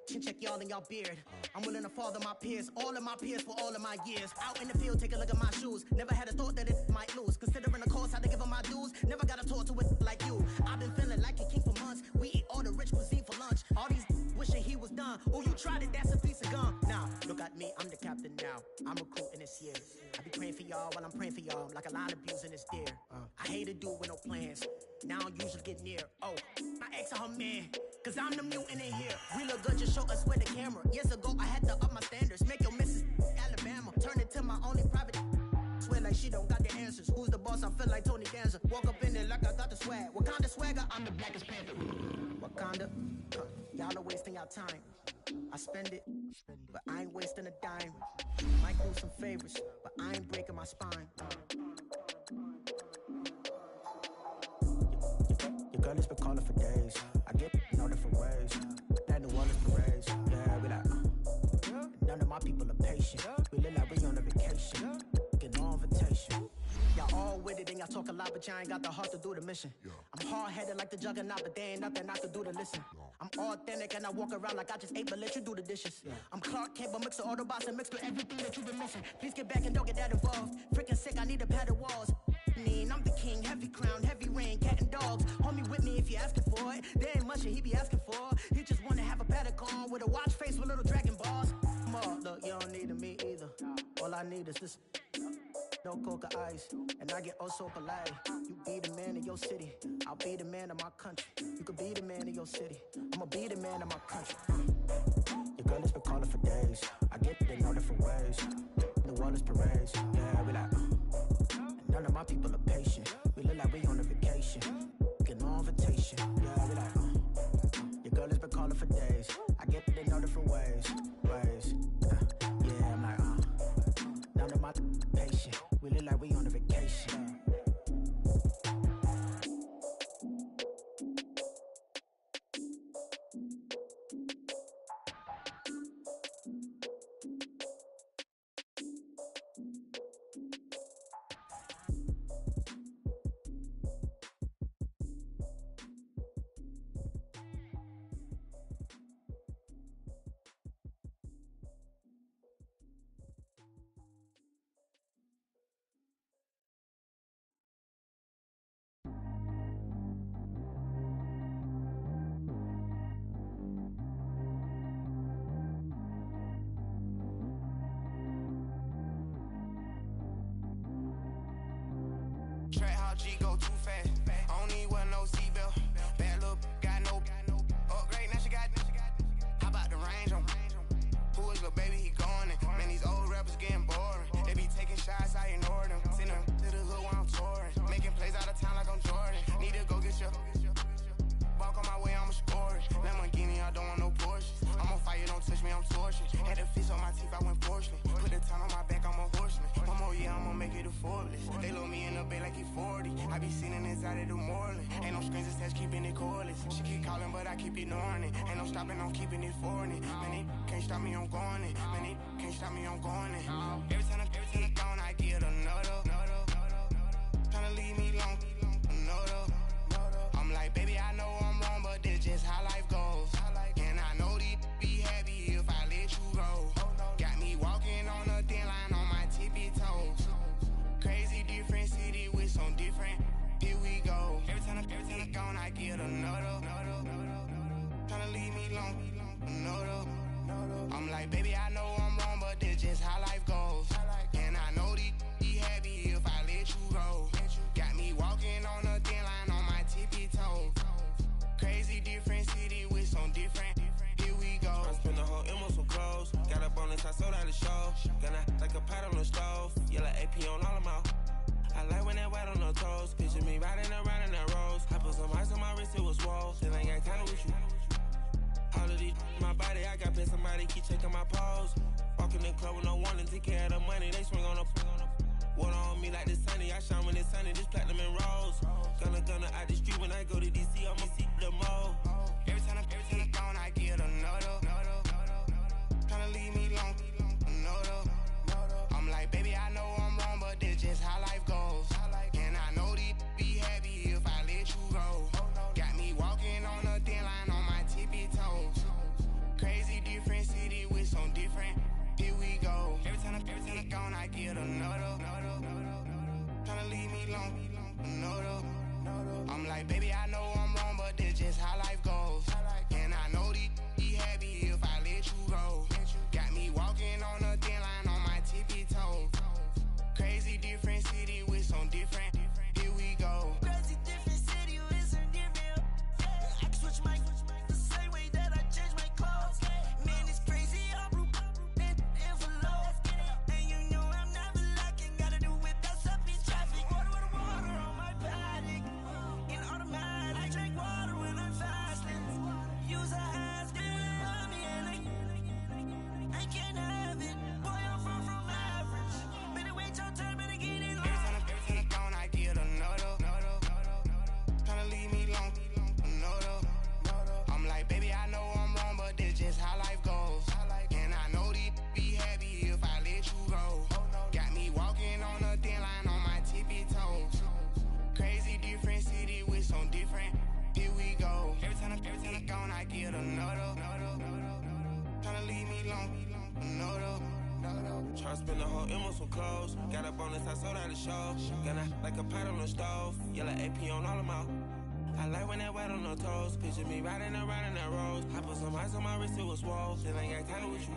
chin check y'all in y'all beard. I'm willing to father my peers, all of my peers for all of my years. Out in the field, take a look at my shoes. Never had a thought that it might lose. Considering the cost, how to give them my dues. Never got to talk to it like you. I've been feeling like a king for months. We eat all the rich cuisine for lunch. All these wishing he was done. Oh, you tried it, that's a piece of gum. Now, look at me, I'm the captain now. I'm recruiting this year. I be praying for y'all while I'm praying for y'all. Like a line abusing this deer. I hate to do with no plans. Now I usually get near. Oh, my ex are her man. Cause I'm the mutant in here. We look good, just show us where the camera. Years ago, I had to up my standards. Make your missus Alabama. Turn it to my only private. Swear like she don't got the answers. Who's the boss? I feel like Tony Danza. Walk up in there like I got the swag. What kind of swagger? I'm the blackest panther. Wakanda. Y'all are wasting your time. I spend it, but I ain't wasting a dime. Might do some favors, but I ain't breaking my spine. Your girl has been calling for days. I get in all different ways. That New Orleans parades. Yeah, we like, none of my people are patient. We look like we on a vacation. Get no invitation. Y'all all with it and y'all talk a lot, but y'all ain't got the heart to do the mission. I'm hard-headed like the juggernaut, but there ain't nothing I can do to listen. I'm authentic and I walk around like I just ate, but let you do the dishes. I'm Clark Kent, but mix of Autobots and mix with everything that you've been missing. Please get back and don't get that involved. Freaking sick, I need a pad of walls. I'm the king, heavy crown, heavy rain, cat and dogs. Homie with me if you asking for it. There ain't much that he be asking for. He just wanna have a paddock on with a watch face with little dragon balls. Look, you don't need me either. All I need is this. No coca ice, and I get oh so polite. You be the man of your city, I'll be the man of my country. You could be the man of your city, I'ma be the man of my country. Your girl has been calling for days. I get it in all different ways. New Orleans parades, yeah, we like. None of my people are patient. We look like we on a vacation. Get no invitation, yeah, we like. Your girl has been calling for days. I get it in all different ways. Yeah, I'm like, none of my patient. We look like we on a vacation. Track how G go too fast. I don't need one no seatbelt. Bad little got no upgrade. Now she got. How about the range on? Who is little baby? He going in. Man, these old rappers getting boring. They be taking shots, I ignore them. Send them to the hood while I'm touring. Making plays out of town like I'm Jordan. Need to go get your. Walk on my way, I'ma score it. Lamborghini, I don't want no Porsche. I'm on fire, don't touch me, I'm torching. Had a fish on my teeth, I went porcelain. Put the time on my back, I'm a horseman. One more year, I'ma make it a Forbes. They load me in the bay like he 40. I be seen inside of the Moreland. Ain't no strings attached, keeping it cordless. She keep calling, but I keep ignoring it. Ain't no stopping, I'm keeping it foreign. Man, they can't stop me, I'm going it. Man, they can't stop me, I'm going it. Every time I gone, I get another. Tryna leave me long, another. I'm like, baby, I know I'm wrong, but this just how life goes. And I know these be happy if I let you go. Got me walking on a thin line on my tippy toes. Crazy different city with some different. Here we go. Every time I gone, I get another. Tryna leave me long, another. I'm like, baby, I know I'm wrong, but this just how life goes. And I know these be happy if I let you go. Got me walking on a thin line on my tippy toes. Crazy different city with some different. Here we go. I spent the whole M on some clothes. Got up on this, I sold out the show. Gonna like a pot on the stove. Yellow AP on all of my. I like when that white on the toes. Picture me riding around in that rose. I put some ice on my wrist, it was swole. Then I got time with you. All of these my body, I got paid somebody keep checking my pose. Walking in the club with no warning, take care of the money. They swing on the. Water on me like the sunny, I shine when it's sunny, this platinum and rose. Gonna out the street when I go to DC, I'ma see the mall. Every time I gone, I get another. Tryna leave me long, another. I'm like, baby, I know I'm wrong, but this just how life goes. get another. Tryna leave me alone, another. I'm like, baby, I know I'm wrong, but this just how life goes. And I know these be happy if I let you go. Got me walking on a thin line on my tippy toes. Crazy different city with some different. Here we go. Crazy different city with some different. I can switch my the same way that I change my clothes. Man, it's crazy. I'm blue envelope. And you know I'm never lacking. Gotta do it. That's up in traffic. Water on my paddock. In automatic. I drink water when I'm fasting. Use a ass on me and I can't have it. Boy, I'm from average. Better wait your turn, better get in line. Every time I'm gone, I get another. Tryna leave me alone, another. I'm like, baby, I know I'm wrong, but this just how life goes. And I know these be happy if I let you go. Got me walking on a thin line on my tippy toes. Crazy different city with some different. Here we go. Every time I'm gone, I get another. Tryna leave me alone, another. Try to spend the whole M on some clothes. Got up on this, I sold out the show. Gonna like a pot on the stove. Yellow AP on all them out. I like when that wet on the toes. Picture me riding around in that rose. I put some ice on my wrist, it was swole. Still ain't got time with you.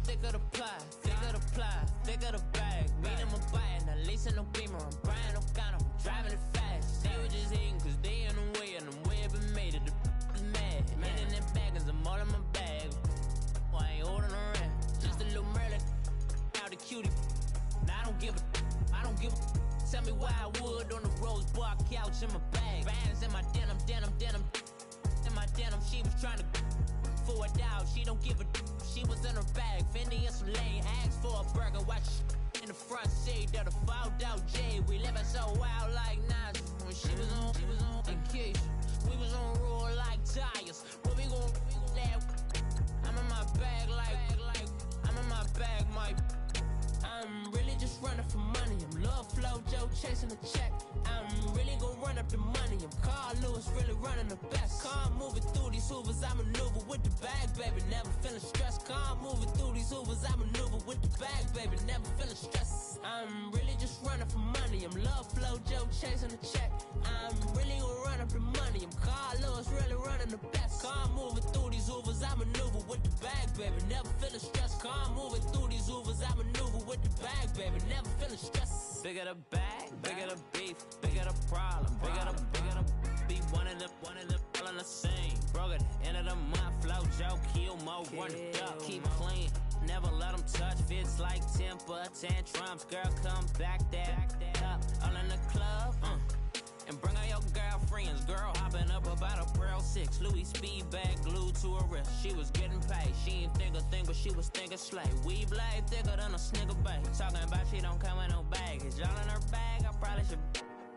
Thicker the pie, thicker the bag. Mean I'm a buyer, now leasing no beamer. I'm buying no counter, I'm driving it fast. They were just hating cause they in the way, and the way I've been made it, the mad. Man in them baggers, I'm all in my bag. Well, I ain't holding around, just a little Merlin, out the cutie. Now I don't give a. Tell me why I would on the rose bar couch in my bag. Bands in my denim. In my denim, she was trying to for a doubt, she don't give a. She was in her bag, Fendi and some lane. Asked for a burger, watch in the front seat of the fouled out J. We living so wild like Nas. When she was on vacation, we was on roll like tires. Where we gon' that? I'm in my bag like I'm in my bag, my. I'm really just running for money. I'm Love Flow Joe chasing the check. I'm really gon' run up the money. I'm Carl Lewis, really running the best. Car moving through these Hoovers, I maneuver with the bag, baby. Never feeling stressed. Car moving through these Hoovers, I maneuver with the bag, baby. Never feeling stressed. I'm really just running for money. I'm Love Flow Joe chasing the check. I'm really gon' run up the money. I'm Carl Lewis, really running the best. Car moving through these Hoovers, I maneuver with the bag, baby. Never feeling stressed. Car moving through these Hoovers, I maneuver with the bag, baby. Never feeling stressed. Bigger the bag, bigger the beef, bigger the problem, bigger the be one of the all in the same. Broke at the end of the month, flow Joe, kill mo, run it up, keep clean. Never let them touch, fits like temper tantrums. Girl, come back that up, all in the club, and bring all your girlfriends. Girl hopping up about a Pearl 6, Louis speed bag glued to her wrist. She was getting paid, she ain't think a thing, but she was thinking slay. We blade thicker than a snigger bag. Talking about she don't come with no baggage. All in her bag, I probably should.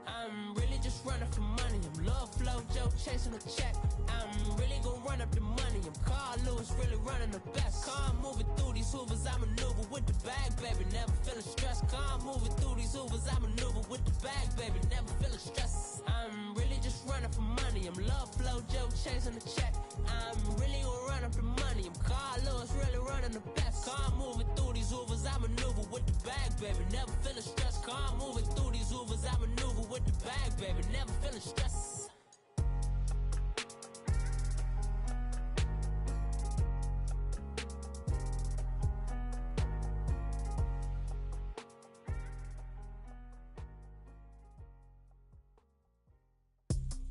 I'm really just running for money. I'm Love Flow Joe chasing the check. I'm really gon' run up the money. I'm Carl Lewis, really running the best. Car moving through these Hoovers, I maneuver with the bag, baby. Never feeling stressed. Car moving through these Hoovers, I maneuver with the bag, baby. Never feeling stressed. I'm really just running for money. I'm Love Flow Joe chasing the check. I'm really gon' run up the money. I'm Carl Lewis, really running the best. Car moving through these Hoovers, I maneuver with the bag, baby. Never feeling stressed. Car moving through these Hoovers, I maneuver with the bag, baby. Never feeling stressed.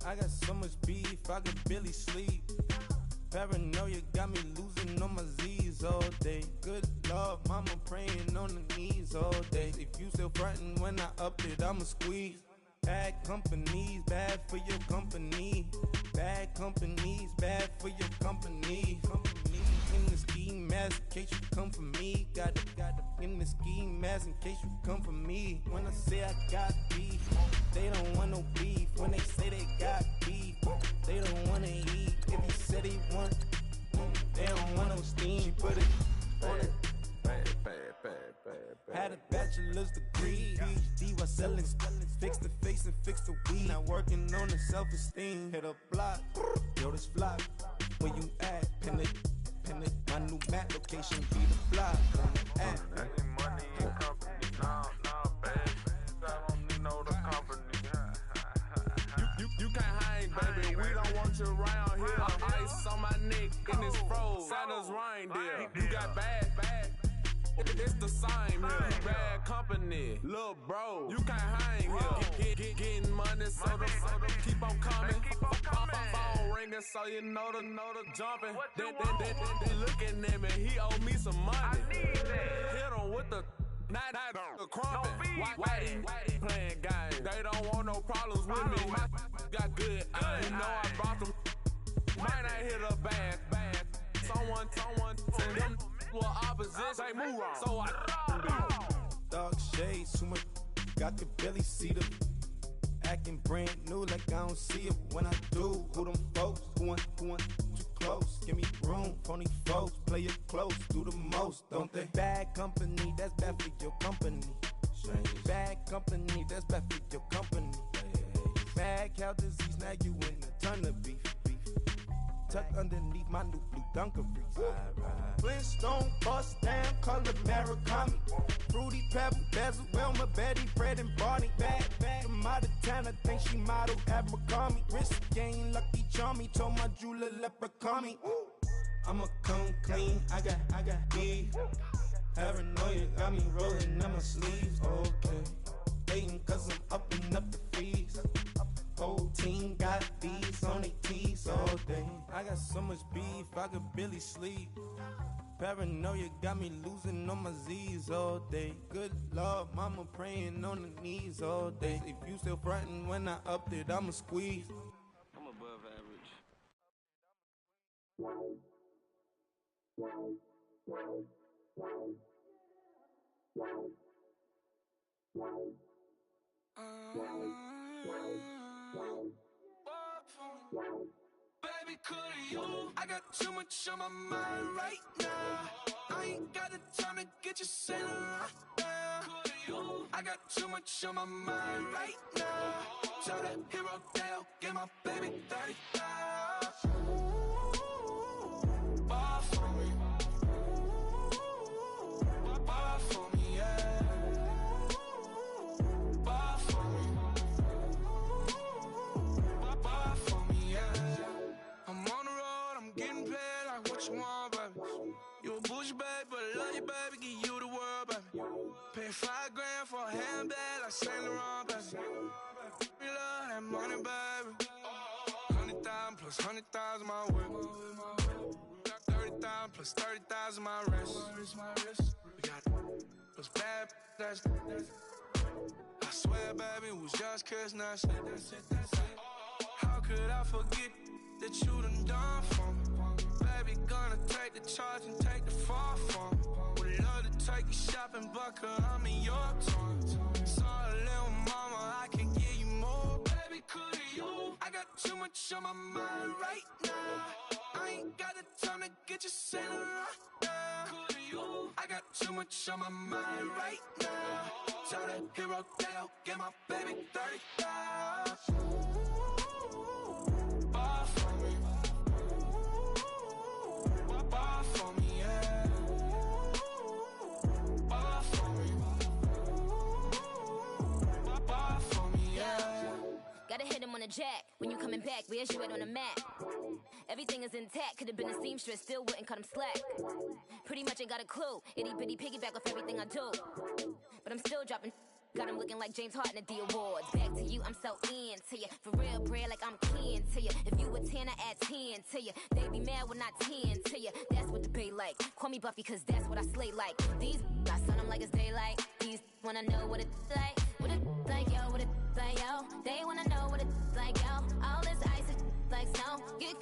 I got so much beef, I could barely sleep. Paranoia got me losing on my Z's all day. Good Lord, mama praying on the knees all day. If you still frontin' when I up it, I'ma squeeze. Bad companies, bad for your company. Bad company's bad for your company. In the ski mask, in case you come for me. Got it in the ski mask, in case you come for me. When I say I got beef, they don't want no beef. When they say they got beef, they don't want to eat. If you said they want, they don't want no steam. She put it on it. Had a bachelor's degree, PhD while selling. Fix the face and fix the weed. Now working on the self-esteem. Hit a block, yo, this flop. Where you at? Pin it. My new map location be the block. Any money in company, nah, baby. I don't need no the company. You can't hang, baby. We don't want you around here. Ice on my neck in this froze. Santa's reindeer. You got bad. It's the same here. Bad company, little bro. You can't hang here. Getting money, so the keep on coming. Phone ringing, so you know the jumping. They looking at me. He owe me some money. Hit him with the not the crumping. Whitey playing games. They don't want no problems with me. My got good. I know I brought them. Might not hit a bad. Someone send them. Well, opposition, they move wrong. So I dog shades, too much. Got the belly see them. Acting brand new like I don't see it when I do. Who them folks? Who want too close? Give me room, phony folks. Play it close, do the most, don't they? Bad company, that's bad for your company. Bad company, that's bad for your company. Bad cow disease, now you in a ton of beef. Tucked underneath my new blue Dunkaroos. Flintstone, bust down, color Murakami. Fruity Pebble, Bezel, Wilma, Betty, Fred, and Barney. Bad from out of town, I think she model Abercrombie. Wrist game, Lucky Charmy, told my jeweler leprechaun. I'ma come clean, I got beef. Paranoia got me rolling on my sleeves, okay. Dating cause I'm upping up the fees. Whole team got these on their tees all day. I got so much beef, I could barely sleep. Paranoia got me losing on my Z's all day. Good Lord, mama praying on the knees all day. If you still frontin' when I upped it, I'ma squeeze. I'm above average. Baby, could you? I got too much on my mind right now. I ain't got the time to get you sailing right now. Could you? I got too much on my mind right now. Tell that hero Dale, get my baby 30,000. Ball for me. Ball for me, yeah. Ball for me. Ball for me, yeah. I'm on the road, I'm getting paid like what you want, baby. You a bougie baby, but I love you, baby. Give you the world, baby. Pay $5 grand for a handbag like Saint Laurent, baby. We love that money, baby. 100,000 plus 100,000 my whip. 30,000 plus 30,000 my wrist. We got those bad, that's I swear, baby, it was just kiss, that's it. How could I forget that you done for me? Baby, gonna take the charge and take the fall from me. Would love to take you shopping, but I'm in your town. Sorry, little mama, I can give you more. Baby, could you? I got too much on my mind right now. I ain't got the time to get you sailing right now. Could you? I got too much on my mind right now. Tell that hero Dale, get my baby 30,000. Ball for me. Ball for me, yeah. Ball for me. Ball for me, yeah. Gotta hit him on the jack. When you coming back, where's you at on the map? Everything is intact. Could've been a seamstress, still wouldn't cut him slack. Pretty much ain't got a clue. Itty bitty piggyback off everything I do. But I'm still dropping. Got him looking like James Harden at the awards. Back to you, I'm so into you. For real, bread, like I'm kin to you. If you a 10, I add 10 to you. They be mad when I 10 to you. That's what the bay like. Call me Buffy, cause that's what I slay like. These, I son them like it's daylight. These wanna know what it's like. What it like, yo, what it like, yo. They wanna know what it's like, yo. All this ice is like snow. Get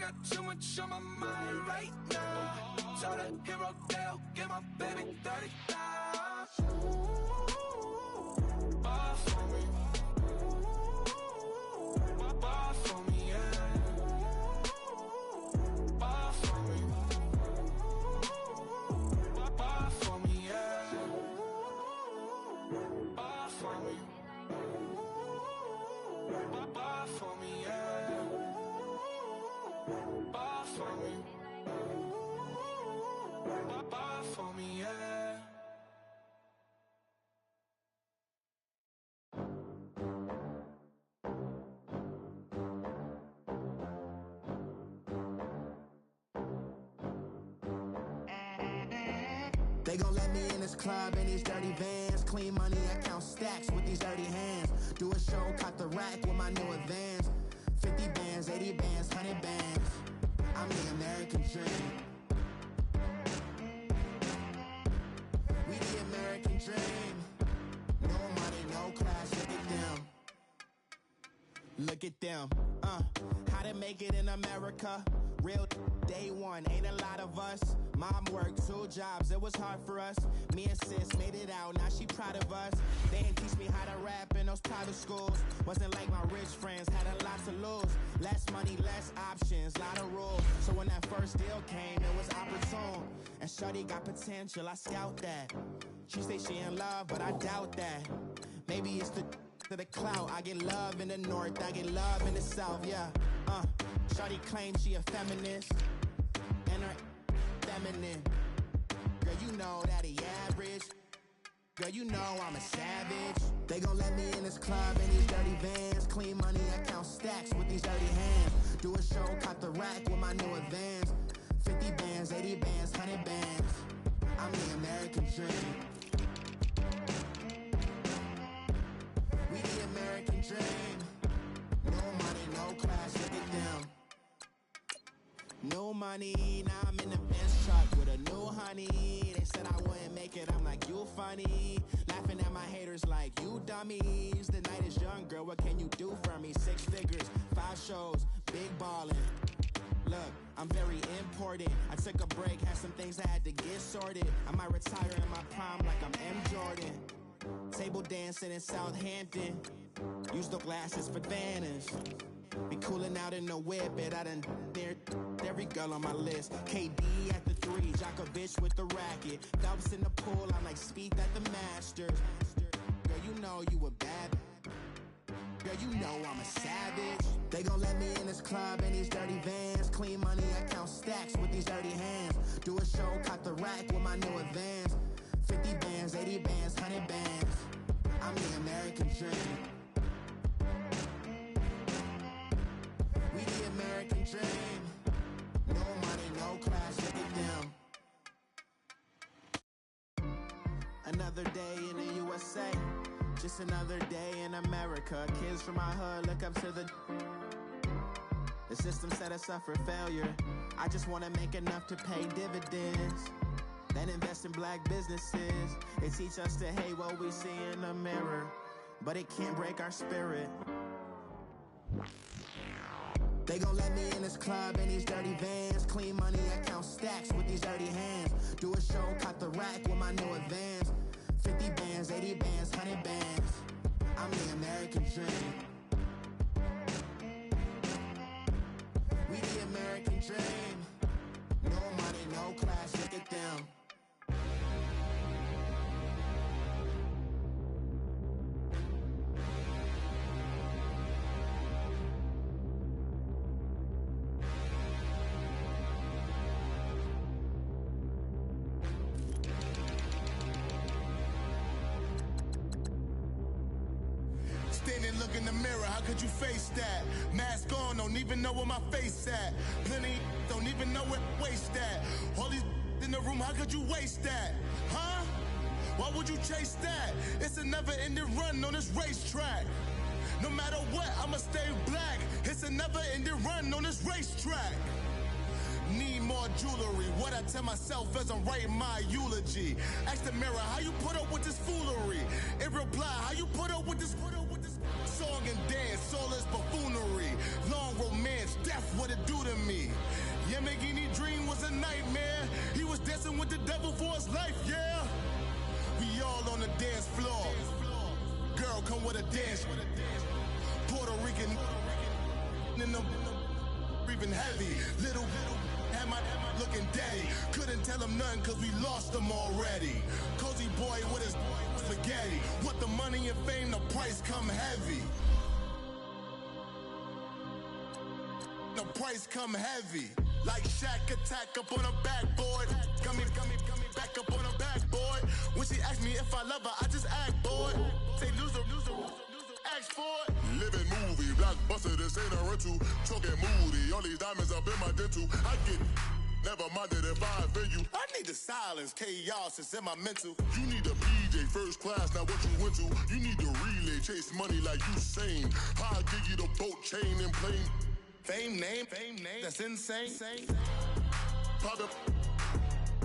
got too much on my mind right now. Told a hero Dale, get my baby 30,000. Ball for me. Ball for me, yeah. Ball for me. Ball for me, yeah. Ball for me. Ball for me, yeah. Ball for me. Ball for me, yeah. They gon' let me in this club in these dirty vans. Clean money, I count stacks with these dirty hands. Do a show, caught the rack with my new advance. 50 bands, 80 bands, 100 bands. I'm the American dream. We the American dream. No money, no class, look at them. Look at them, how to make it in America. Real day one, ain't a lot of us. Mom worked 2 jobs, it was hard for us. Me and sis made it out, now she proud of us. They didn't teach me how to rap in those private schools. Wasn't like my rich friends, had a lot to lose. Less money, less options, lot of rules. So when that first deal came, it was opportune. And shorty got potential, I scout that. She say she in love, but I doubt that. Maybe it's to the clout. I get love in the north, I get love in the south, yeah. Shawty claims she a feminist, and her feminine. Girl, you know that he average. Girl, you know I'm a savage. They gon' let me in this club in these dirty vans. Clean money, I count stacks with these dirty hands. Do a show, caught the rack with my new advance. 50 bands, 80 bands, 100 bands. I'm the American dream. We the American dream. No money, no class, look at them. No money, now I'm in the Benz truck with a new honey. They said I wouldn't make it, I'm like, you funny. Laughing at my haters like, you dummies. The night is young, girl, what can you do for me? 6 figures, 5 shows, big ballin'. Look, I'm very important. I took a break, had some things I had to get sorted. I might retire in my prime like I'm M. Jordan. Table dancing in Southampton. Use the glasses for Vannas. Be cooling out in the whip, but I done near every girl on my list. KD at the 3, Djokovic with the racket. Phelps in the pool, I'm like Spieth at the Masters. Girl, you know you a bad. Girl, you know I'm a savage. They gon' let me in this club in these dirty vans. Clean money, I count stacks with these dirty hands. Do a show, caught the rack with my new advance. 50 bands, 80 bands, 100 bands. I'm the American dream. We the American dream. No money, no class, look at them. Another day in the USA. Just another day in America. Kids from my hood look up to the system set us up for failure. I just wanna make enough to pay dividends. Then invest in black businesses. They teach us to hate what we see in the mirror, but it can't break our spirit. They gon' let me in this club in these dirty vans. Clean money, I count stacks with these dirty hands. Do a show, caught the rack with my new advance. 50 bands, 80 bands, 100 bands. I'm the American dream. We the American dream. No money, no class, look at them. Standing, look in the mirror, how could you face that? Mask on, don't even know where my face at. Plenty, don't even know where waste at. All these in the room, how could you waste that? Huh? Why would you chase that? It's a never-ending run on this racetrack. No matter what, I'ma stay black. It's a never-ending run on this racetrack. Need more jewelry. What I tell myself as I'm writing my eulogy. Ask the mirror, how you put up with this foolery? It reply, how you put up with this song and dance, soulless buffoonery. Long romance, death, what it do to me? nightmare. He was dancing with the devil for his life, yeah. We all on the dance floor. Girl, come with a dance. Puerto Rican in the breathing heavy. Little had my looking daddy. Couldn't tell him nothing cause we lost him already. Cozy boy with his spaghetti. With the money and fame, the price come heavy. The price come heavy. Like Shaq attack up on a backboard. Gummy, back up on a backboard. When she asked me if I love her, I just act bored. Say loser, ask for it. Living movie, blockbuster, this ain't a rental. Talking moody, all these diamonds up in my dental. I get never minded if I offend you. I need the silence, chaos is in my mental. You need a PJ first class, not what you went to. You need the relay, chase money like you sane. I'll give you the boat chain and plane. Fame name, that's insane. Pop up.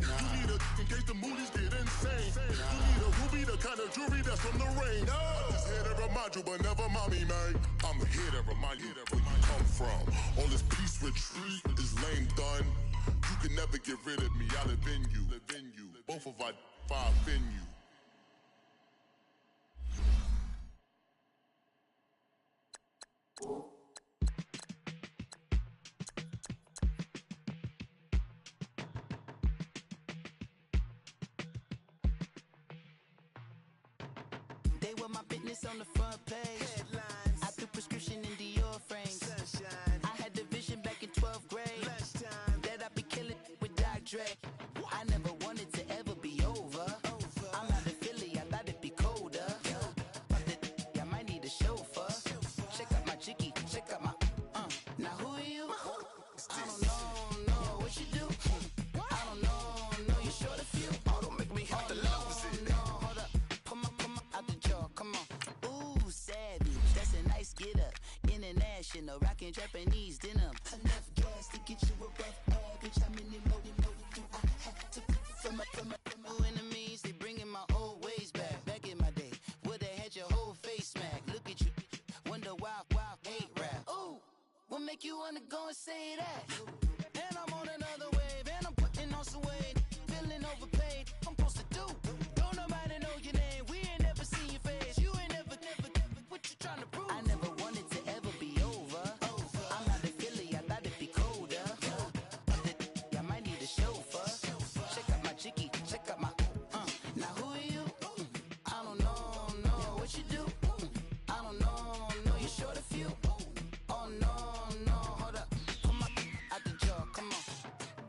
You need a in case the movies get insane. You need a ruby, the kind of jewelry that's from the rain. I'm just here to remind you, but never mommy, man. I'm here to remind you where you come from. All this peace retreat is lame done. You can never get rid of me, I live in you. Both of our five in you. They were my business on the front page. Headlines. I threw prescription in Dior frames. Sunshine. I had the vision back in 12th grade. Lunchtime. That I'd be killing with Dr. Dre. I never wanted to ever be over. I'm out of Philly, I thought it'd be colder. I might need a chauffeur. Check out my chicky, check out my Now who are you? I don't know what you do. I don't know you short a few. Oh, don't make me have to lose it. No, hold up. Come on, out the jaw, come on. Ooh, savage, that's a nice get up. International, rockin' Japanese denim. Enough gas to get you above average. I'm in it loaded, do I have to from my enemies? They bringing my old ways back. Back in my day, would've had your whole face smack. Look at you, wonder why hate rap. Ooh, what make you wanna go and say that? And I'm on another wave, and I'm putting on some weight. Feeling overpaid, I'm supposed to do. Don't nobody know your name, we ain't never seen your face. You ain't never, what you trying to prove? I never wanted to ever be over. I'm out of Philly, I thought it'd be colder. I might need a chauffeur. Check out my chicky, check out my Now who are you? I don't know what you do. I don't know you short a few. Oh no, hold up. Come on, out the jaw, come on.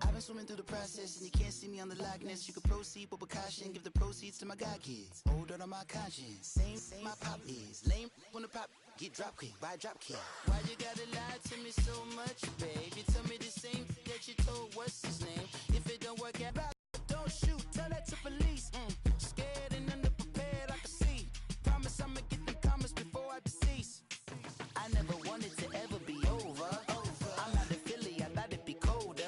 I've been swimming through the process and you can't see me on the Loch Ness. You can proceed with precaution, give the proceeds to my god kids. Hold on my conscience, same my pop is. Lame when the pop get drop kick by drop kick. Why you gotta lie to me so much, babe? You tell me the same that you told what's his name. If it don't work out, don't shoot, tell that to police. Scared and underprepared, I can see. Promise I'ma get them comments before I decease. I never wanted to ever be over. I'm out of Philly, I thought it'd be colder.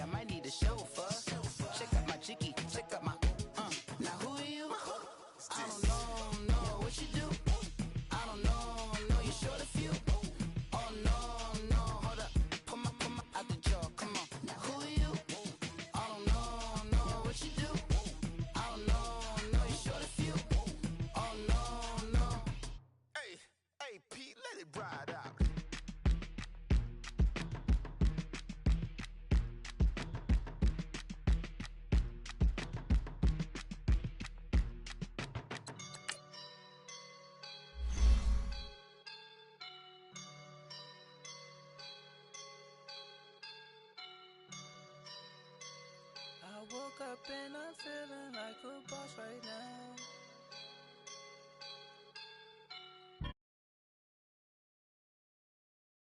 I might need a chauffeur. Check out my chicky, check out my Now who are you? I don't know what you do. I don't know you short a few. Oh no, hold up. Come on, out the jaw, come on. Now who are you? I don't know what you do. I don't know you short a few. Oh no. Hey, Pete, let it ride out. I woke up and I'm feeling like a boss right now.